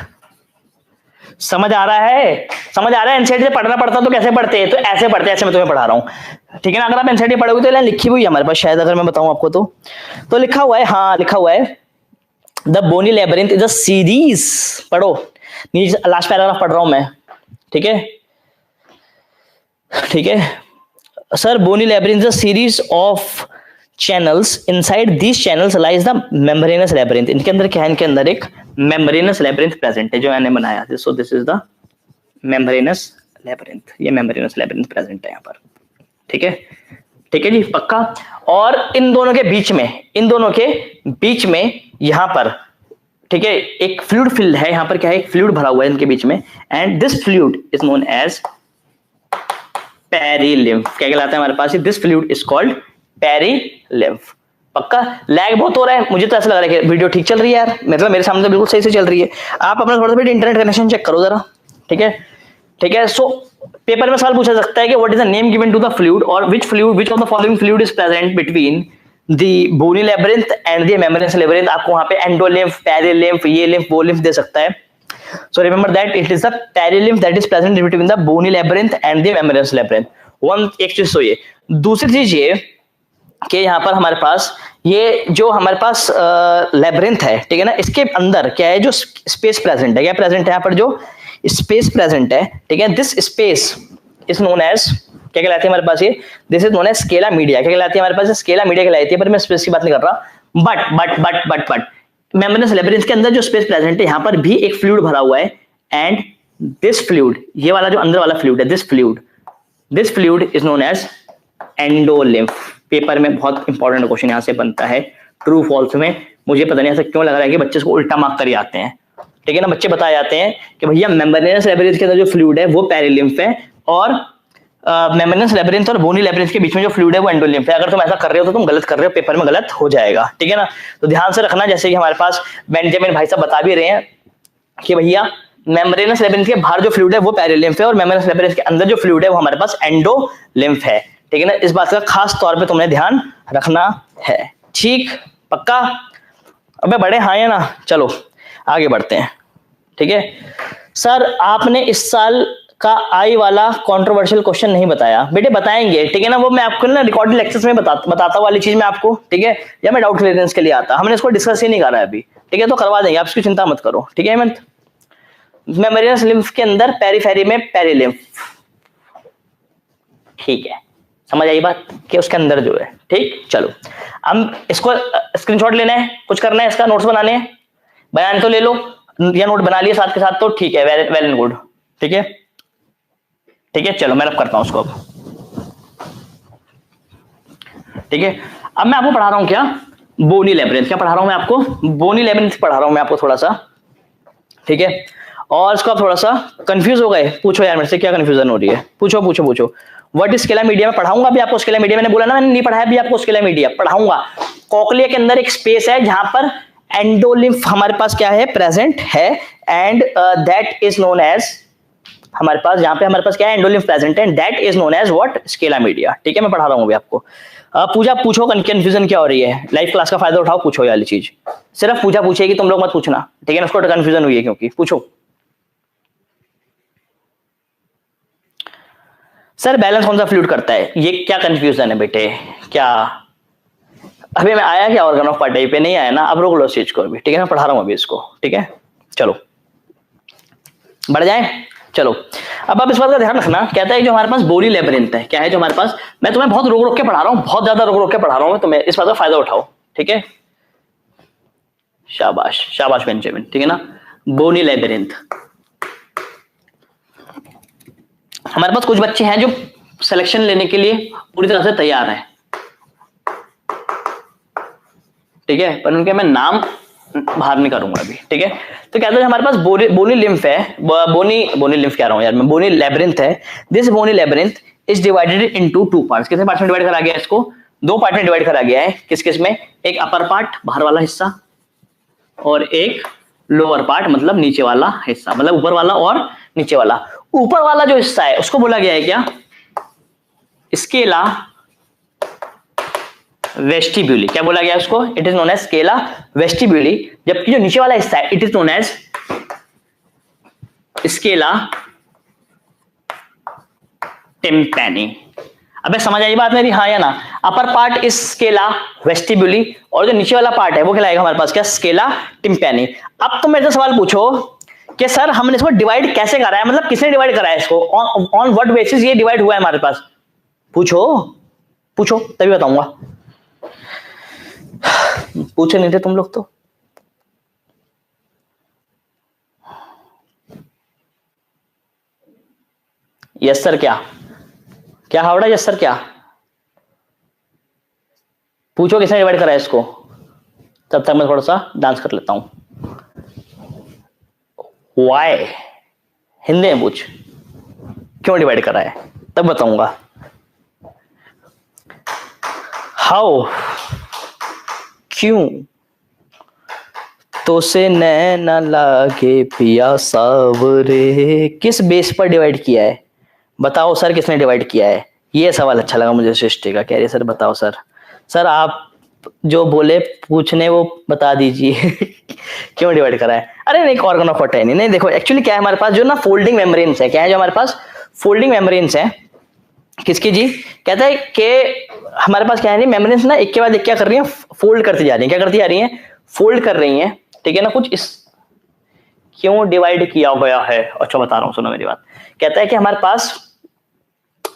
समझ आ रहा है, समझ आ रहा है। एनसीईआरटी से पढ़ना पड़ता तो कैसे पढ़ते हैं, तो ऐसे पढ़ते हैं, ऐसे मैं तुम्हें पढ़ा रहा हूँ, ठीक है ना। अगर आप एनसीईआरटी पढ़ोगे तो लाइन लिखी हुई है हमारे पास शायद, अगर मैं बताऊं आपको तो लिखा हुआ है, हाँ लिखा हुआ है, the bony labyrinth is a series, पढ़ो नीचे लास्ट पैराग्राफ पढ़ रहा हूं मैं, ठीक है, ठीक है sir. Bony labyrinth is a series of channels, inside these channels lies the membranous labyrinth. इनके अंदर क्या है, इनके अंदर एक मेम्ब्रेनस लेबिरिंथ प्रेजेंट है जो मैंने बनाया था। सो this is the membranous labyrinth, ये मेम्ब्रेनस लेबिरिंथ प्रेजेंट है यहाँ पर, ठीक है, ठीक है जी, पक्का। और इन दोनों के बीच में, इन दोनों के बीच में यहां पर, ठीक है, एक फ्लूइड फिल्ड है, यहां पर क्या है, एक फ्लूइड भरा हुआ है इनके बीच में, and this fluid is known as perilymph. क्या कहलाता है हमारे पास, this fluid is called perilymph. पक्का। लैग बहुत हो रहा है, मुझे तो ऐसा लग रहा है कि वीडियो ठीक चल रही है यार, मतलब मेरे सामने तो बिल्कुल सही से चल रही है। आप अपना थोड़ा सा इंटरनेट कनेक्शन चेक करो जरा, ठीक है, ठीक है। सो पेपर में सवाल पूछा सकता है कि what is the name given to the fluid, और which of the following fluid is present between the bony labyrinth and the membranous labyrinth. आपको वहां पे एंडोलिम्फ, पेरिलिम्फ, ये लिम्फ, वो लिम्फ दे सकता है। So remember that it is the perilymph that is present between the bony labyrinth and the membranous labyrinth. One एक चीज तो ये, दूसरी चीज ये कि यहाँ पर हमारे पास ये जो हमारे पास लेबिरिंथ है, ठीक है ना, इसके अंदर क्या है, जो स्पेस प्रेजेंट है, क्या प्रेजेंट है यहाँ पर, जो स्पेस प्रेजेंट है, ठीक है, this space is known as, क्या कहलाती है हमारे पास ये, this is known as scala media. क्या कहलाती है हमारे पास, स्केला मीडिया कहलाती है, पर मैं स्पेस की बात नहीं कर रहा। बट मेम्ब्रेनस लेबिरिंथ के अंदर जो स्पेस प्रेजेंट है, यहाँ पर भी एक फ्लूइड भरा हुआ है, एंड दिस फ्लूइड, ये वाला जो अंदर वाला फ्लूइड है, this fluid is known as endolymph. Paper में बहुत इंपॉर्टेंट क्वेश्चन यहाँ से बनता है, ट्रू फॉल्स में। मुझे पता नहीं ऐसा क्यों लग रहा है कि बच्चे इसको उल्टा मार्क कर आते हैं, ठीक है ना। बच्चे बताए जाते हैं कि भैया मेम्ब्रेनस लेबिरिंथ के अंदर जो फ्लूइड है वो पेरिलिम्फ है, और मेम्ब्रेनस लेबिरिंथ और बोनी लेबिरिंथ के बीच में जो फ्लूइड है वो एंडोलिम्फ है। अगर तुम ऐसा कर रहे हो तो तुम गलत कर रहे हो, पेपर में गलत हो जाएगा, ठीक है ना। तो ध्यान से रखना, जैसे कि हमारे पास बेंजामिन भाई साहब बता भी रहे हैं कि भैया मेम्ब्रेनस लेबिरिंथ के बाहर जो फ्लूइड है वो पेरिलिम्फ है, और मेम्ब्रेनस लेबिरिंथ के अंदर जो फ्लूइड है वो हमारे पास एंडोलिम्फ है, ठीक है ना। इस बात का खास तौर पे तुमने ध्यान रखना है, ठीक, पक्का। अबे बड़े हाँ या ना, चलो आगे बढ़ते हैं, ठीक है। सर आपने इस साल का आई वाला कंट्रोवर्शियल क्वेश्चन नहीं बताया, बेटे बताएंगे, ठीक है ना। वो मैं आपको ना रिकॉर्डेड लेक्चर्स में बताता वाली चीज मैं आपको, ठीक है, या मैं डाउट क्लियरेंस के लिए आता, हमने इसको डिस्कस ही नहीं करा है अभी, ठीक है, तो करवा देंगे, आप इसकी चिंता मत करो, ठीक है हेमंत। मेम्ब्रेनस लिम्फ के अंदर पेरिफेरी में पेरिलिम्फ, ठीक है, समझ आई बात कि उसके अंदर जो है, ठीक। चलो हम इसको स्क्रीनशॉट लेना है, कुछ करना है, इसका नोट्स बनाने हैं, बयान तो ले लो या नोट बना लिए साथ के साथ, तो ठीक है, वेल एंड गुड, ठीक है, ठीक है। चलो मैं रब करता हूं उसको अब, ठीक है। अब मैं आपको पढ़ा रहा हूं क्या, बोनी लेबिरिंथ। क्या पढ़ा रहा हूं मैं आपको, बोनी लेबिरिंथ पढ़ा रहा हूं मैं आपको थोड़ा सा, ठीक है। और इसको आप थोड़ा सा कंफ्यूज हो गए, पूछो यार मेरे से क्या कंफ्यूजन हो रही है, पूछो। व्हाट इज स्केला मीडिया में पढ़ाऊंगा भी आपको, स्केला मीडिया मैंने बोला ना, मैंने नहीं पढ़ाया भी आपको, स्केला मीडिया पढ़ाऊंगा। कॉकलिया के अंदर एक स्पेस है जहां पर एंडोलिम्फ हमारे पास क्या है, प्रेजेंट है, and that is known as, हमारे पास जहां पे हमारे पास क्या है, एंडोलिम्फ प्रेजेंट है, that is known as what, scala media, ठीक है। मैं पढ़ा रहा हूं अभी आपको। पूजा पूछो, कंफ्यूजन क्या हो रही है, लाइव क्लास का फायदा उठाओ, पूछो ये वाली चीज, सिर्फ पूजा पूछेगी, तुम लोग मत पूछना, ठीक है ना, उसको कंफ्यूजन हुई है क्योंकि, पूछो। सर बैलेंस कौन सा फ्लूइड करता है, ये क्या कंफ्यूजन है बेटे, क्या अभी मैं आया क्या ऑर्गन ऑफ पार्टी पे नहीं आया ना, अब रोक लो इस चीज को अभी, ठीक है, मैं पढ़ा रहा हूं अभी इसको, ठीक है। चलो बढ़ जाए, चलो अब आप इस बात का ध्यान रखना, कहता है जो हमारे पास बोनी लेबिरिंथ है, क्या है जो हमारे पास, मैं तुम्हें बहुत रोक के पढ़ा रहा हूँ, बहुत ज्यादा रोक के पढ़ा रहा हूँ, तुम्हें इस बात का फायदा उठाओ, ठीक है। शाबाश शाबाश बेंजामिन, ठीक है ना। बोनी लेबिरिंथ, हमारे पास कुछ बच्चे हैं जो सिलेक्शन लेने के लिए पूरी तरह से तैयार हैं, ठीक है, पर उनके मैं नाम बाहर नहीं करूंगा अभी, ठीक है। तो कहते हैं हमारे पास बोनी लिम्फ है, बोनी लिम्फ कह रहा हूं यार मैं, बोनी लेब्रिंथ है। This bony labyrinth is divided into two parts. कितने पार्ट्स में डिवाइड करा गया है इसको? दो पार्ट में डिवाइड करा गया है। किस किस में? एक अपर पार्ट बाहर वाला हिस्सा और एक लोअर पार्ट मतलब नीचे वाला हिस्सा, मतलब ऊपर वाला और नीचे वाला। ऊपर वाला जो हिस्सा है उसको बोला गया है क्या? Scala vestibuli. क्या बोला गया उसको? It is known as scala vestibuli. जबकि जो नीचे वाला हिस्सा है it is known as scala tympani. अबे समझ आई बात मेरी, हाँ या ना? Upper part is scala vestibuli और जो नीचे वाला पार्ट है वो कहलाएगा हमारे पास क्या? स्केला टिम्पैनी। अब तुम मेरे से सवाल पूछो कि सर हमने इसको डिवाइड कैसे करा है, मतलब किसने डिवाइड करा है इसको, ऑन व्हाट बेसिस ये डिवाइड हुआ है हमारे पास? पूछो पूछो तभी बताऊंगा। पूछे नहीं थे तुम लोग तो। यस सर क्या? क्या हावड़ा? यस सर क्या? पूछो किसने डिवाइड करा है इसको, तब तक मैं थोड़ा सा डांस कर लेता हूं। वाई हिंदी में पूछ, क्यों डिवाइड करा है तब बताऊंगा। हाउ, क्यों, तो से नैना लागे पिया सावरे, किस बेस पर डिवाइड किया है बताओ सर, किसने डिवाइड किया है? ये सवाल अच्छा लगा मुझे सृष्टि का, कह रही है सर बताओ सर। सर आप जो बोले पूछने वो बता दीजिए क्यों डिवाइड करा है? अरे नहीं, ऑर्गन ऑफ अटेनी नहीं। देखो एक्चुअली क्या है हमारे पास जो ना फोल्डिंग मेम्ब्रेन्स है, क्या है जो हमारे पास फोल्डिंग मेम्ब्रेन्स है किसकी जी? कहता है कि हमारे पास क्या है, मेम्ब्रेन्स ना एक के बाद एक क्या कर रही है? फोल्ड करती जा रही है। क्या करती जा रही है? फोल्ड कर रही है, ठीक है ना। कुछ इस क्यों डिवाइड किया गया है? अच्छा बता रहा हूं, सुनो मेरी बात। कहता है कि हमारे पास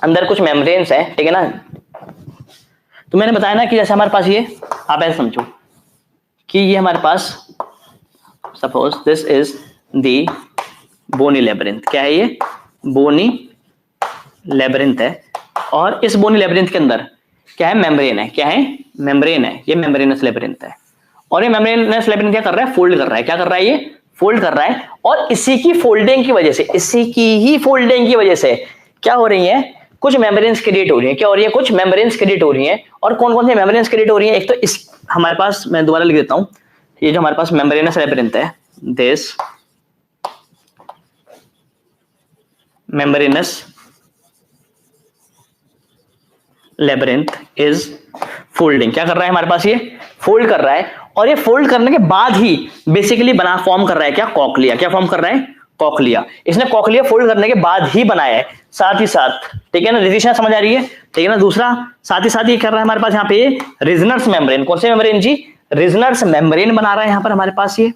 अंदर कुछ मेम्ब्रेन्स है, ठीक है ना। तो मैंने बताया ना कि जैसे हमारे पास ये, आप ऐसे समझो कि ये हमारे पास suppose this is the bony labyrinth. क्या है ये? बोनी लेब्रिंथ है। और इस बोनी लेब्रिंथ के अंदर क्या है? मेम्ब्रेन है। क्या है? मेम्ब्रेन है। ये मेम्ब्रेनस लेब्रिंथ है और ये मेम्ब्रेनस लेब्रिंथ क्या कर रहा है? फोल्ड कर रहा है। क्या कर रहा है? ये फोल्ड कर रहा है। और इसी की फोल्डिंग की वजह से, इसी की ही फोल्डिंग की वजह से क्या हो रही है? कुछ मेम्ब्रेन्स क्रिएट हो रही है। क्या हो रही है? कुछ मेम्ब्रेन्स क्रिएट हो रही है। और कौन कौन से मेम्ब्रेन्स क्रिएट हो रही है? एक तो इस हमारे पास, मैं दोबारा लिख देता हूं, ये जो हमारे पास मेम्ब्रेनस लेब्रिंथ है, this membranes labyrinth is folding. क्या कर रहा है हमारे पास? ये फोल्ड कर रहा है। और ये फोल्ड करने के बाद ही बेसिकली बना फॉर्म कर रहा है क्या? कॉकलिया। क्या फॉर्म कर रहा है? कॉकलिया। इसने कॉकलिया फोल्ड करने के बाद ही बनाया है। साथ ही साथ, ठीक है ना, रिलेशन समझ आ रही है, ठीक है ना। दूसरा साथ ही साथ ये कर रहा है हमारे पास यहाँ पे रिजनर्स मेम्ब्रेन। कौन से मेम्ब्रेन जी? रिजनर्स मेम्ब्रेन बना रहा है यहाँ पर हमारे पास ये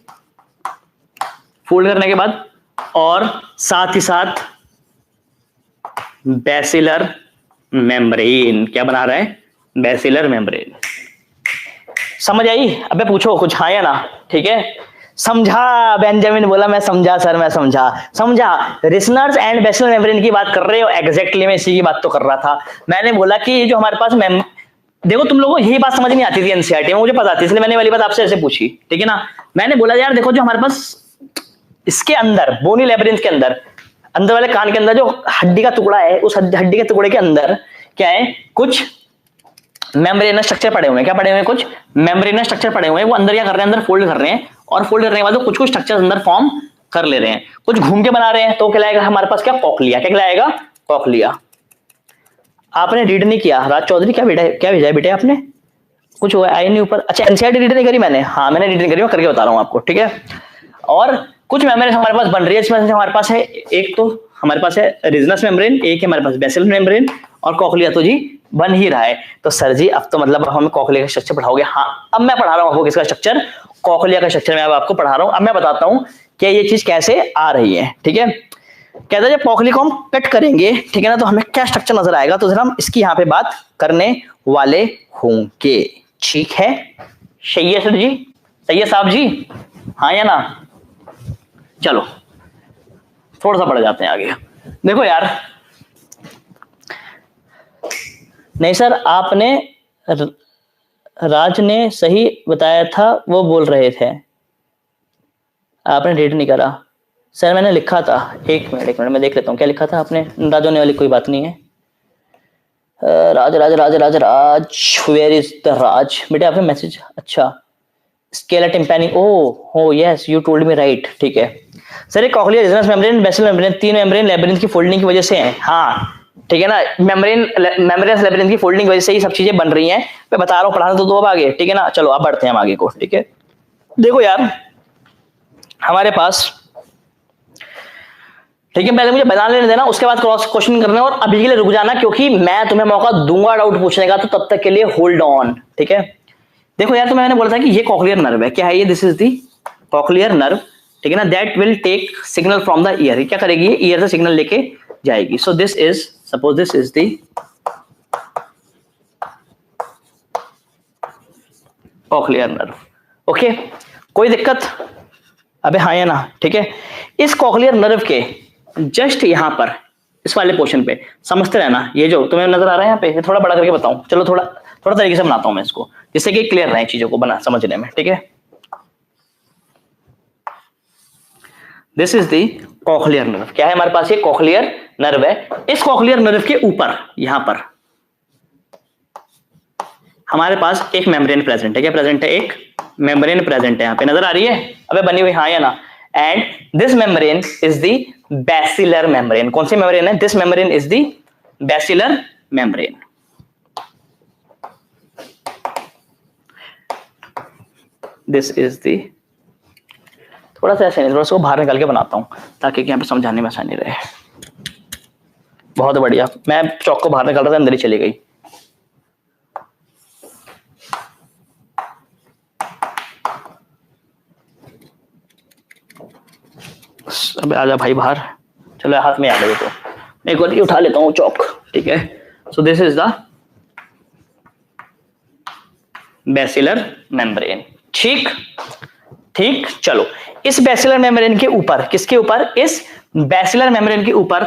फोल्ड करने के बाद। और साथ ही साथ बेसिलर मेम्ब्रेन क्या बना रहा है? Basilar membrane. समझ आई? अबे पूछो कुछ, हाँ या ना? ठीक है, समझा? बेंजामिन बोला मैं समझा सर, मैं समझा। समझा? रिसनर्स एंड बेसिलर मेम्ब्रेन की बात कर रहे हो? एग्जैक्टली मैं इसी की बात तो कर रहा था। मैंने बोला कि ये जो हमारे पास देखो तुम लोगों को यही बात समझ नहीं आती थी एनसीईआरटी में, मुझे पता थी, इसलिए मैंने वाली बात आपसे ऐसे पूछी, ठीक है ना। मैंने बोला यार देखो जो हमारे पास इसके अंदर बोनी लेब्रिंथ के अंदर, अंदर वाले कान के अंदर जो हड्डी का टुकड़ा है, उस हड्डी के टुकड़े के अंदर क्या है? कुछ मेम्ब्रेनस स्ट्रक्चर पड़े हुए हैं। क्या पड़े हुए हैं? कुछ मेम्ब्रेनस स्ट्रक्चर पड़े हुए हैं। वो अंदर क्या कर रहे हैं? अंदर फोल्ड कर रहे हैं। और फोल्ड करने के बाद कुछ कुछ स्ट्रक्चर अंदर फॉर्म कर ले रहे हैं, कुछ घूम के बना रहे हैं। तो कहलाएगा हमारे पास क्या? कॉकलिया। क्या कहलाएगा? कॉकलिया। आपने रीड नहीं किया राज चौधरी? क्या बेटा, क्या भेजा है बेटे आपने? कुछ हुआ आई नहीं ऊपर? अच्छा एनसीईआरटी रीड नहीं करी मैंने? हाँ मैंने रीड नहीं करी, मैं करके बता रहा हूँ आपको, ठीक है। और कुछ मेम्ब्रेन हमारे पास बन रही है, इसमें हमारे पास है एक तो हमारे पास है रिजनस मेम्ब्रेन, एक है हमारे पास बेसिलर मेम्ब्रेन, और कॉकलिया तो जी बन ही रहा है। तो सर जी अब तो मतलब हमें कॉकलिया का स्ट्रक्चर पढ़ाओगे? हाँ अब मैं पढ़ा रहा हूँ आपको किसका स्ट्रक्चर? कॉकलिया का स्ट्रक्चर मैं अब आपको पढ़ा रहा हूँ। अब मैं बताता हूँ कि ये चीज कैसे आ रही है, ठीक है। कहता है जब कॉकलिया को हम कट करेंगे, ठीक है ना, तो हमें क्या स्ट्रक्चर नजर आएगा, तो जरा हम इसकी यहाँ पे बात करने वाले होंगे, ठीक है। सही है सर जी? सही है साहब जी? हाँ या ना? चलो थोड़ा सा बढ़ जाते हैं आगे। देखो यार, नहीं सर आपने राज ने सही बताया था, वो बोल रहे थे। आपने रीड नहीं करा सर, मैंने लिखा था। एक मिनट मैं देख लेता हूँ क्या लिखा था आपने। राज होने वाली कोई बात नहीं है। राज राज राज राज राज वेयर इज द राज? बेटा आपने मैसेज, अच्छा scalar tympanic, O yes you told me right, ठीक है सर। एक cochlear resonance membrane, basilar membrane, तीन मेम्ब्रेन लेबिरिंथ की फोल्डिंग की वजह से है। हाँ ठीक है ना, मेम्ब्रेन लेबिरिंथ की फोल्डिंग की वजह से ही सब चीजें बन रही हैं। मैं बता रहा हूँ, पढ़ाना तो दो अब आगे, ठीक है ना। चलो अब बढ़ते हैं हम आगे को, ठीक है। देखो यार हमारे पास, ठीक है, पहले मुझे बना लेने देना, उसके बाद क्रॉस क्वेश्चन करना है। और अभी के लिए रुक जाना, क्योंकि मैं तुम्हें मौका दूंगा डाउट पूछने का, तो तब तक के लिए होल्ड ऑन, ठीक है। देखो यार, तो मैंने बोला था कि ये कॉक्लियर नर्व है, क्या है ये? This is the cochlear nerve, ठीक है ना। That will take signal from the ear. क्या करेगी? ये ईयर से सिग्नल लेके जाएगी। So this is, suppose this is the cochlear nerve, okay. कोई दिक्कत? अबे हाँ या ना, ठीक है। इस कॉक्लियर नर्व के जस्ट यहां पर, इस वाले पोर्शन पे समझते रहना। ये जो तुम्हें नजर आ रहा है यहाँ पे, थोड़ा बड़ा करके बताऊं, चलो थोड़ा थोड़ा तरीके से बनाता हूं मैं इसको, जिससे कि क्लियर रहे चीजों को बना समझने में, ठीक है। This is the cochlear nerve. क्या है हमारे पास? ये कॉक्लियर नर्व है। इस कॉक्लियर नर्व के ऊपर यहां पर हमारे पास एक मेम्ब्रेन प्रेजेंट है। क्या प्रेजेंट है? एक मेम्ब्रेन प्रेजेंट है। यहाँ पे नजर आ रही है? अबे बनी हुई, हाँ या ना। And this membrane is the basilar membrane. कौन सी मेम्ब्रेन है? This membrane is the basilar membrane. This is the, थोड़ा सा ऐसे नहीं, थोड़ा सा बाहर निकाल के बनाता हूं ताकि यहाँ पे समझाने में आसानी रहे। बहुत बढ़िया, मैं चौक को बाहर निकाल रहा था, अंदर ही चली गई। अबे आजा भाई बाहर, चलो हाथ में आ गए तो एक बार उठा लेता हूँ चौक, ठीक है। So this is the basilar membrane, ठीक ठीक। चलो इस बैसिलर मेम्ब्रेन के ऊपर, किसके ऊपर? इस बैसिलर मेम्ब्रेन के ऊपर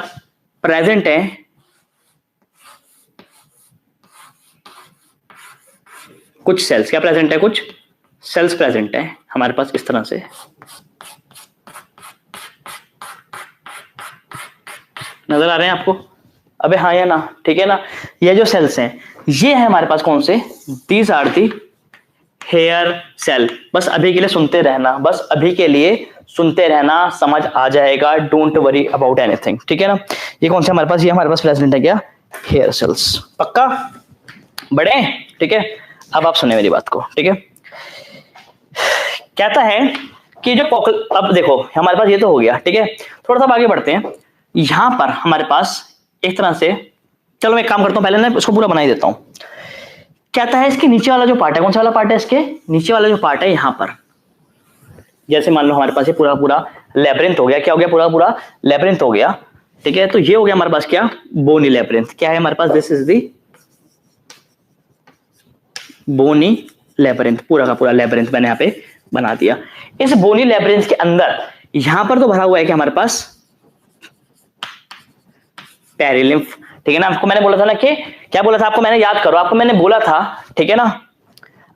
प्रेजेंट है कुछ सेल्स। क्या प्रेजेंट है? कुछ सेल्स प्रेजेंट है हमारे पास इस तरह से, नजर आ रहे हैं आपको? अबे हाँ या ना, ठीक है ना। ये जो सेल्स हैं ये है हमारे पास कौन से? These are the hair cell. बस अभी के लिए सुनते रहना, बस अभी के लिए सुनते रहना, समझ आ जाएगा। डोंट वरी अबाउट एनीथिंग, ठीक है ना। ये कौन से हमारे पास? ये हमारे पास प्रेजेंट है क्या? Hair cells. पक्का? बड़े, ठीक है। अब आप सुने मेरी बात को, ठीक है। कहता है कि जो अब देखो हमारे पास ये तो हो गया, ठीक है। थोड़ा सा आगे बढ़ते हैं। यहां पर हमारे पास एक तरह से, चलो मैं एक काम करता हूं, पहले ना इसको पूरा बना ही देता हूं। कहता है इसके नीचे वाला जो पार्ट है, कौन सा वाला पार्ट है? इसके नीचे वाला जो पार्ट है यहां पर, जैसे मान लो हमारे पास ये पूरा पूरा लेब्रिंथ हो गया। क्या हो गया? पूरा पूरा लेब्रिंथ हो गया, ठीक है। तो ये हो गया हमारे पास क्या? Bony labyrinth. क्या है हमारे पास? This is the bony labyrinth. पूरा का पूरा लेब्रिंथ मैंने यहाँ पे बना दिया। इस बोनी लेब्रिंथ के अंदर यहां पर तो भरा हुआ है कि हमारे पास पेरिलिम्फ, ठीक है ना। आपको मैंने बोला था ना कि, क्या बोला था आपको? मैंने याद करो, आपको मैंने बोला था, ठीक है ना,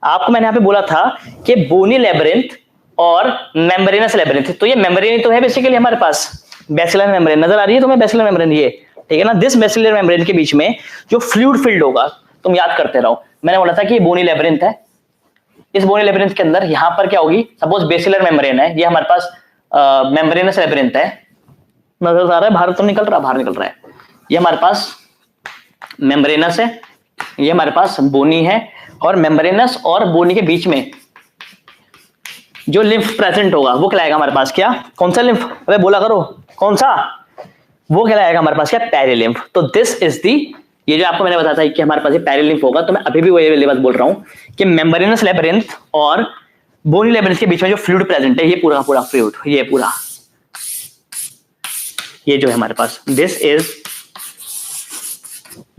आपको मैंने यहाँ पे बोला था कि बोनी लेब्रिंथ और मेम्ब्रेनस लेब्रिंथ। तो ये मेम्ब्रेन तो है बेसिकली हमारे पास, बैसिलर मेम्ब्रेन नजर आ रही है तुम्हें? बैसिलर मेम्ब्रेन ये, ठीक है ना। दिस बैसिलर मेम्ब्रेन के बीच में जो फ्लूइड फिल्ड होगा, तुम याद करते रहो, मैंने बोला था कि ये बोनी लेब्रिंथ है। इस बोनी लेब्रिंथ के अंदर यहां पर क्या होगी? सपोज बेसिलर मेम्ब्रेन है, ये हमारे पास मेम्ब्रेनस लेब्रिंथ है। नजर आ रहा है? बाहर तो निकल रहा, बाहर निकल रहा है। ये हमारे पास मेम्ब्रेनस है, ये हमारे पास बोनी है, और मेम्ब्रेनस और बोनी के बीच में जो लिम्फ प्रेजेंट होगा वो कहलाएगा हमारे पास क्या? कौन सा लिम्फ? अबे बोला करो, कौन सा? वो कहलाएगा हमारे पास क्या? पेरिलिम्फ। तो दिस इज दी, ये जो आपको मैंने बताया था कि हमारे पास ये पेरिलिम्फ होगा, तो मैं अभी भी वही बात बोल रहा हूं कि मेम्ब्रेनस लेब्रिंथ और बोनी लेब्रिंथ के बीच में जो फ्लूइड प्रेजेंट है, ये पूरा पूरा फ्लूइड, ये पूरा, ये जो है हमारे पास,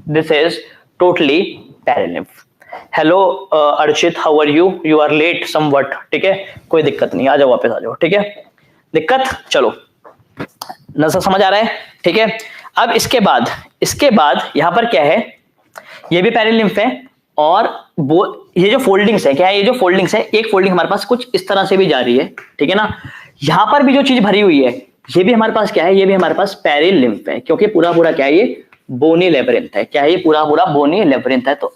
this is totally perilymph. Hello Archit, how are you? You are late somewhat, ठीक है, कोई दिक्कत नहीं, आ जाओ वापस आ जाओ, ठीक है। दिक्कत? चलो नजर समझ आ रहा है, ठीक है। अब इसके बाद यहां पर क्या है? ये भी पेरिलिम्फ है, और वो ये जो फोल्डिंग्स है क्या है, ये जो फोल्डिंग्स है, एक फोल्डिंग हमारे पास कुछ इस तरह से भी जा रही है, ठीक है ना। यहां पर भी जो चीज भरी हुई है ये भी हमारे पास क्या है, ये भी हमारे पास पेरिलिम्फ है, क्योंकि पूरा पूरा क्या है, ये बोनी लेबिरिंथ है। क्या है, ये पूरा पूरा बोनी लेबिरिंथ है। तो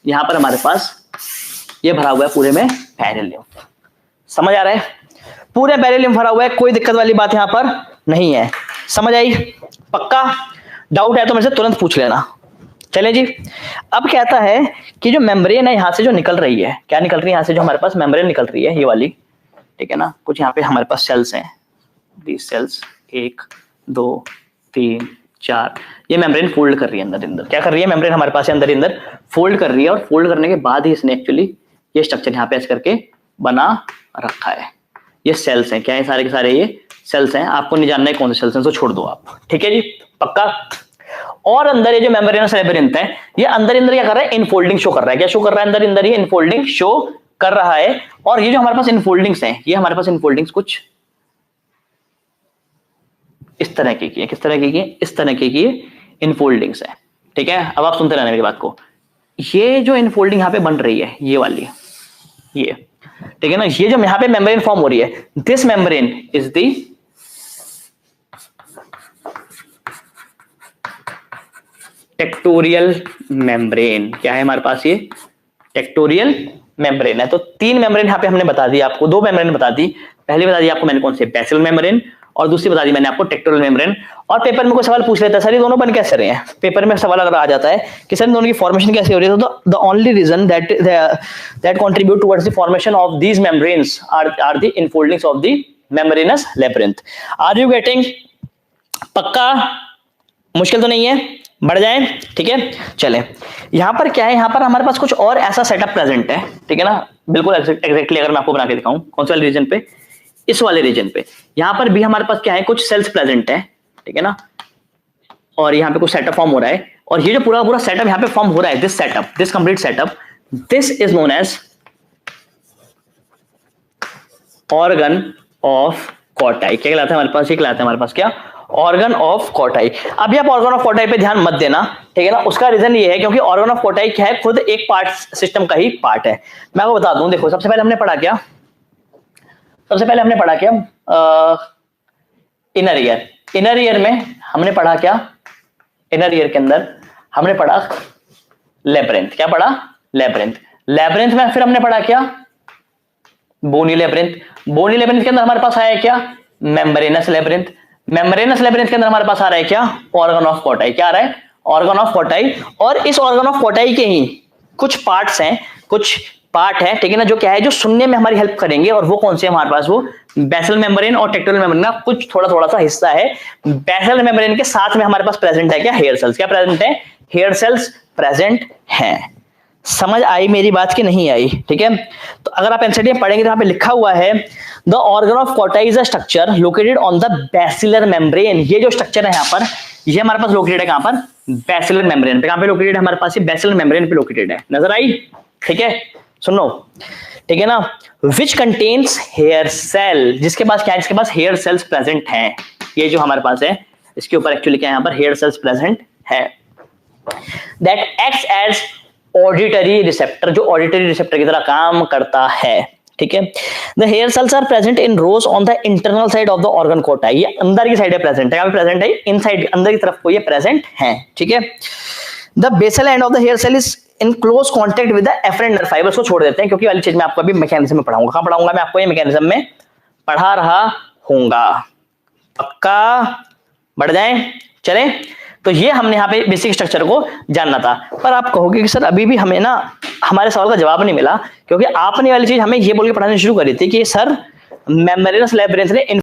यहां पर हमारे पास ये भरा हुआ है पूरे में पेरिलिम्फ। समझ आ रहा है, पूरे पेरिलिम्फ भरा हुआ है, कोई दिक्कत वाली बात यहां पर नहीं है। समझ आई, पक्का? डाउट है तो मेरे से तुरंत पूछ लेना। चले जी, अब कहता है कि जो मेम्ब्रेन है यहां से जो निकल रही है, क्या निकल रही है यहां से, जो हमारे पास मेम्ब्रेन निकल रही है ये वाली, ठीक है ना। कुछ यहाँ पे हमारे पास सेल्स हैं, दीज सेल्स 1 2 3 4, ये मेम्ब्रेन फोल्ड कर रही है अंदर अंदर। क्या कर रही है, मेम्ब्रेन हमारे पास अंदर अंदर फोल्ड कर रही है, और फोल्ड करने के बाद ही इसने एक्चुअली ये स्ट्रक्चर यहाँ पे ऐसे करके बना रखा है। ये सेल्स हैं, क्या है, सारे के सारे ये सेल्स हैं। आपको नहीं जानना है कौन से सेल्स हैं, तो छोड़ दो आप, ठीक है जी, पक्का। और अंदर ये जो मेम्ब्रेनस लेबिरिंथ है, ये अंदर अंदर क्या कर रहा है, इनफोल्डिंग शो कर रहा है। क्या शो कर रहा है, अंदर अंदर ये इनफोल्डिंग शो कर रहा है। और ये जो हमारे पास इनफोल्डिंग्स हैं, ये हमारे पास इनफोल्डिंग्स कुछ इस तरह की है। किस तरह की? इस तरह की इनफोल्डिंग्स है, ठीक है। अब आप सुनते रहना मेरी बात को। ये जो इनफोल्डिंग यहाँ पे बन रही है, ये वाली, ये, ठीक है ना, ये जो यहाँ पे मेम्ब्रेन फॉर्म हो रही है, this membrane is the tectorial membrane. क्या है हमारे पास, ये टेक्टोरियल मेम्ब्रेन है। तो 3 मेम्ब्रेन यहाँ पे हमने बता दी आपको, 2 मेम्ब्रेन बता दी। पहले बता दी आपको मैंने कौन से, बेसिल मेम्ब्रेन, और दूसरी बता दी मैंने आपको टेक्टोरियल मेम्ब्रेन। और पेपर में कोई सवाल पूछ लेता है, सर ये दोनों बन कैसे रहे हैं, पेपर में सवाल अगर आ जाता है कि सर दोनों की फॉर्मेशन कैसे हो रही है, तो the only reason that contribute towards the formation of these membranes are the infoldings of the membranous labyrinth. Are you getting? पक्का? मुश्किल तो नहीं है, बढ़ जाए, ठीक है। चले, यहां पर क्या है, यहां पर हमारे पास कुछ और ऐसा सेटअप प्रेजेंट है, ठीक है ना, बिल्कुल एग्जैक्टली। अगर मैं आपको बना के दिखाऊं, कौन से वाले रीजन पे, इस वाले रीजन पे, यहां पर भी हमारे पास क्या है, कुछ सेल्स प्रेजेंट है, ठीक है ना। और यहां पे कुछ सेटअप फॉर्म हो रहा है, और ये जो पूरा पूरा सेटअप यहां पे फॉर्म हो रहा है, this setup, this complete setup, this is known as organ of Corti. क्या कहलाता है हमारे पास, ये कहलाता है हमारे पास क्या, ऑर्गन ऑफ कॉटाई। अभी आप ऑर्गन ऑफ कॉटाई पे ध्यान मत देना, ठीक है ना। उसका रीजन ये है क्योंकि ऑर्गन ऑफ कॉटाई क्या है, खुद एक पार्ट सिस्टम का ही पार्ट है। मैं आपको बता दूं, देखो सबसे पहले हमने पढ़ा क्या, इनर ईयर। इनर ईयर में हमने पढ़ा क्या, इनर ईयर के अंदर हमने पढ़ा लेबिरिंथ। क्या पढ़ा, लेबिरिंथ। लेबिरिंथ में फिर हमने पढ़ा क्या, बोनी लेबिरिंथ। बोनी लेबिरिंथ के अंदर हमारे पास आया क्या, मेम्ब्रेनस लेबिरिंथ। मेम्ब्रेनस लेबिरिंथ के अंदर हमारे पास आ रहा है क्या, ऑर्गन ऑफ कॉटाई। क्या आ रहा है, ऑर्गन ऑफ कॉटाई। और इस ऑर्गन ऑफ कॉटाई के ही कुछ पार्ट्स हैं, कुछ पार्ट है, ठीक है ना, जो क्या है, जो सुनने में हमारी हेल्प करेंगे। और वो कौन से हमारे पास, वो बेसल मेम्ब्रेन और टेक्टोरियल मेम्ब्रेन का कुछ थोड़ा थोड़ा सा हिस्सा है। बेसल मेम्ब्रेन के साथ में हमारे पास प्रेजेंट है क्या, हेयर सेल्स। क्या प्रेजेंट है, हेयर सेल्स प्रेजेंट हैं। समझ आई मेरी बात की नहीं आई, ठीक है। तो अगर आप एनसीईआरटी में पढ़ेंगे तो यहाँ पे लिखा हुआ है, the organ of Corti is a structure located on the basilar membrane. ये जो स्ट्रक्चर है यहाँ पर, ये हमारे पास लोकेटेड है कहाँ पर, बेसिलर मेम्ब्रेन पे। कहाँ पे लोकेटेड है हमारे पास, ये बेसिलर मेम्ब्रेन पे लोकेटेड है। नजर आई, ठीक है, सुनो, ठीक है ना। विच कंटेन्स हेयर सेल, जिसके पास क्या है, जिसके पास हेयर सेल्स प्रेजेंट हैं। ये जो हमारे पास है, इसके ऊपर एक्चुअली क्या है, यहाँ पर हेयर सेल्स प्रेजेंट है। That acts as auditory receptor, जो ऑडिटरी रिसेप्टर की तरह काम करता है, ठीक है। The hair cells are present in rows on the internal side of the organ Corti. ये अंदर की साइड है प्रेजेंट है, प्रेजेंट है इनसाइड, अंदर की तरफ को ये प्रेजेंट है, ठीक है। The basal end of the hair cell is in close contact with the afferent nerve fibres. को छोड़ देते हैं क्योंकि वाली चीज मैं आपको अभी मैकेनिज्म में पढ़ाऊंगा। कहां पढ़ाऊंगा मैं आपको, ये मैकेनिज्म में पढ़ा रहा हूंगा। पक्का? बढ़ जाए, चले। तो ये हमने यहाँ पे बेसिक स्ट्रक्चर को जानना था। पर आप कहोगे कि सर अभी भी हमें ना हमारे सवाल का जवाब नहीं मिला, क्योंकि आपने वाली चीज हमें ये बोल के पढ़ानी शुरू करी थी कि सर मेम्ब्रेनस लेबिरिंथ ने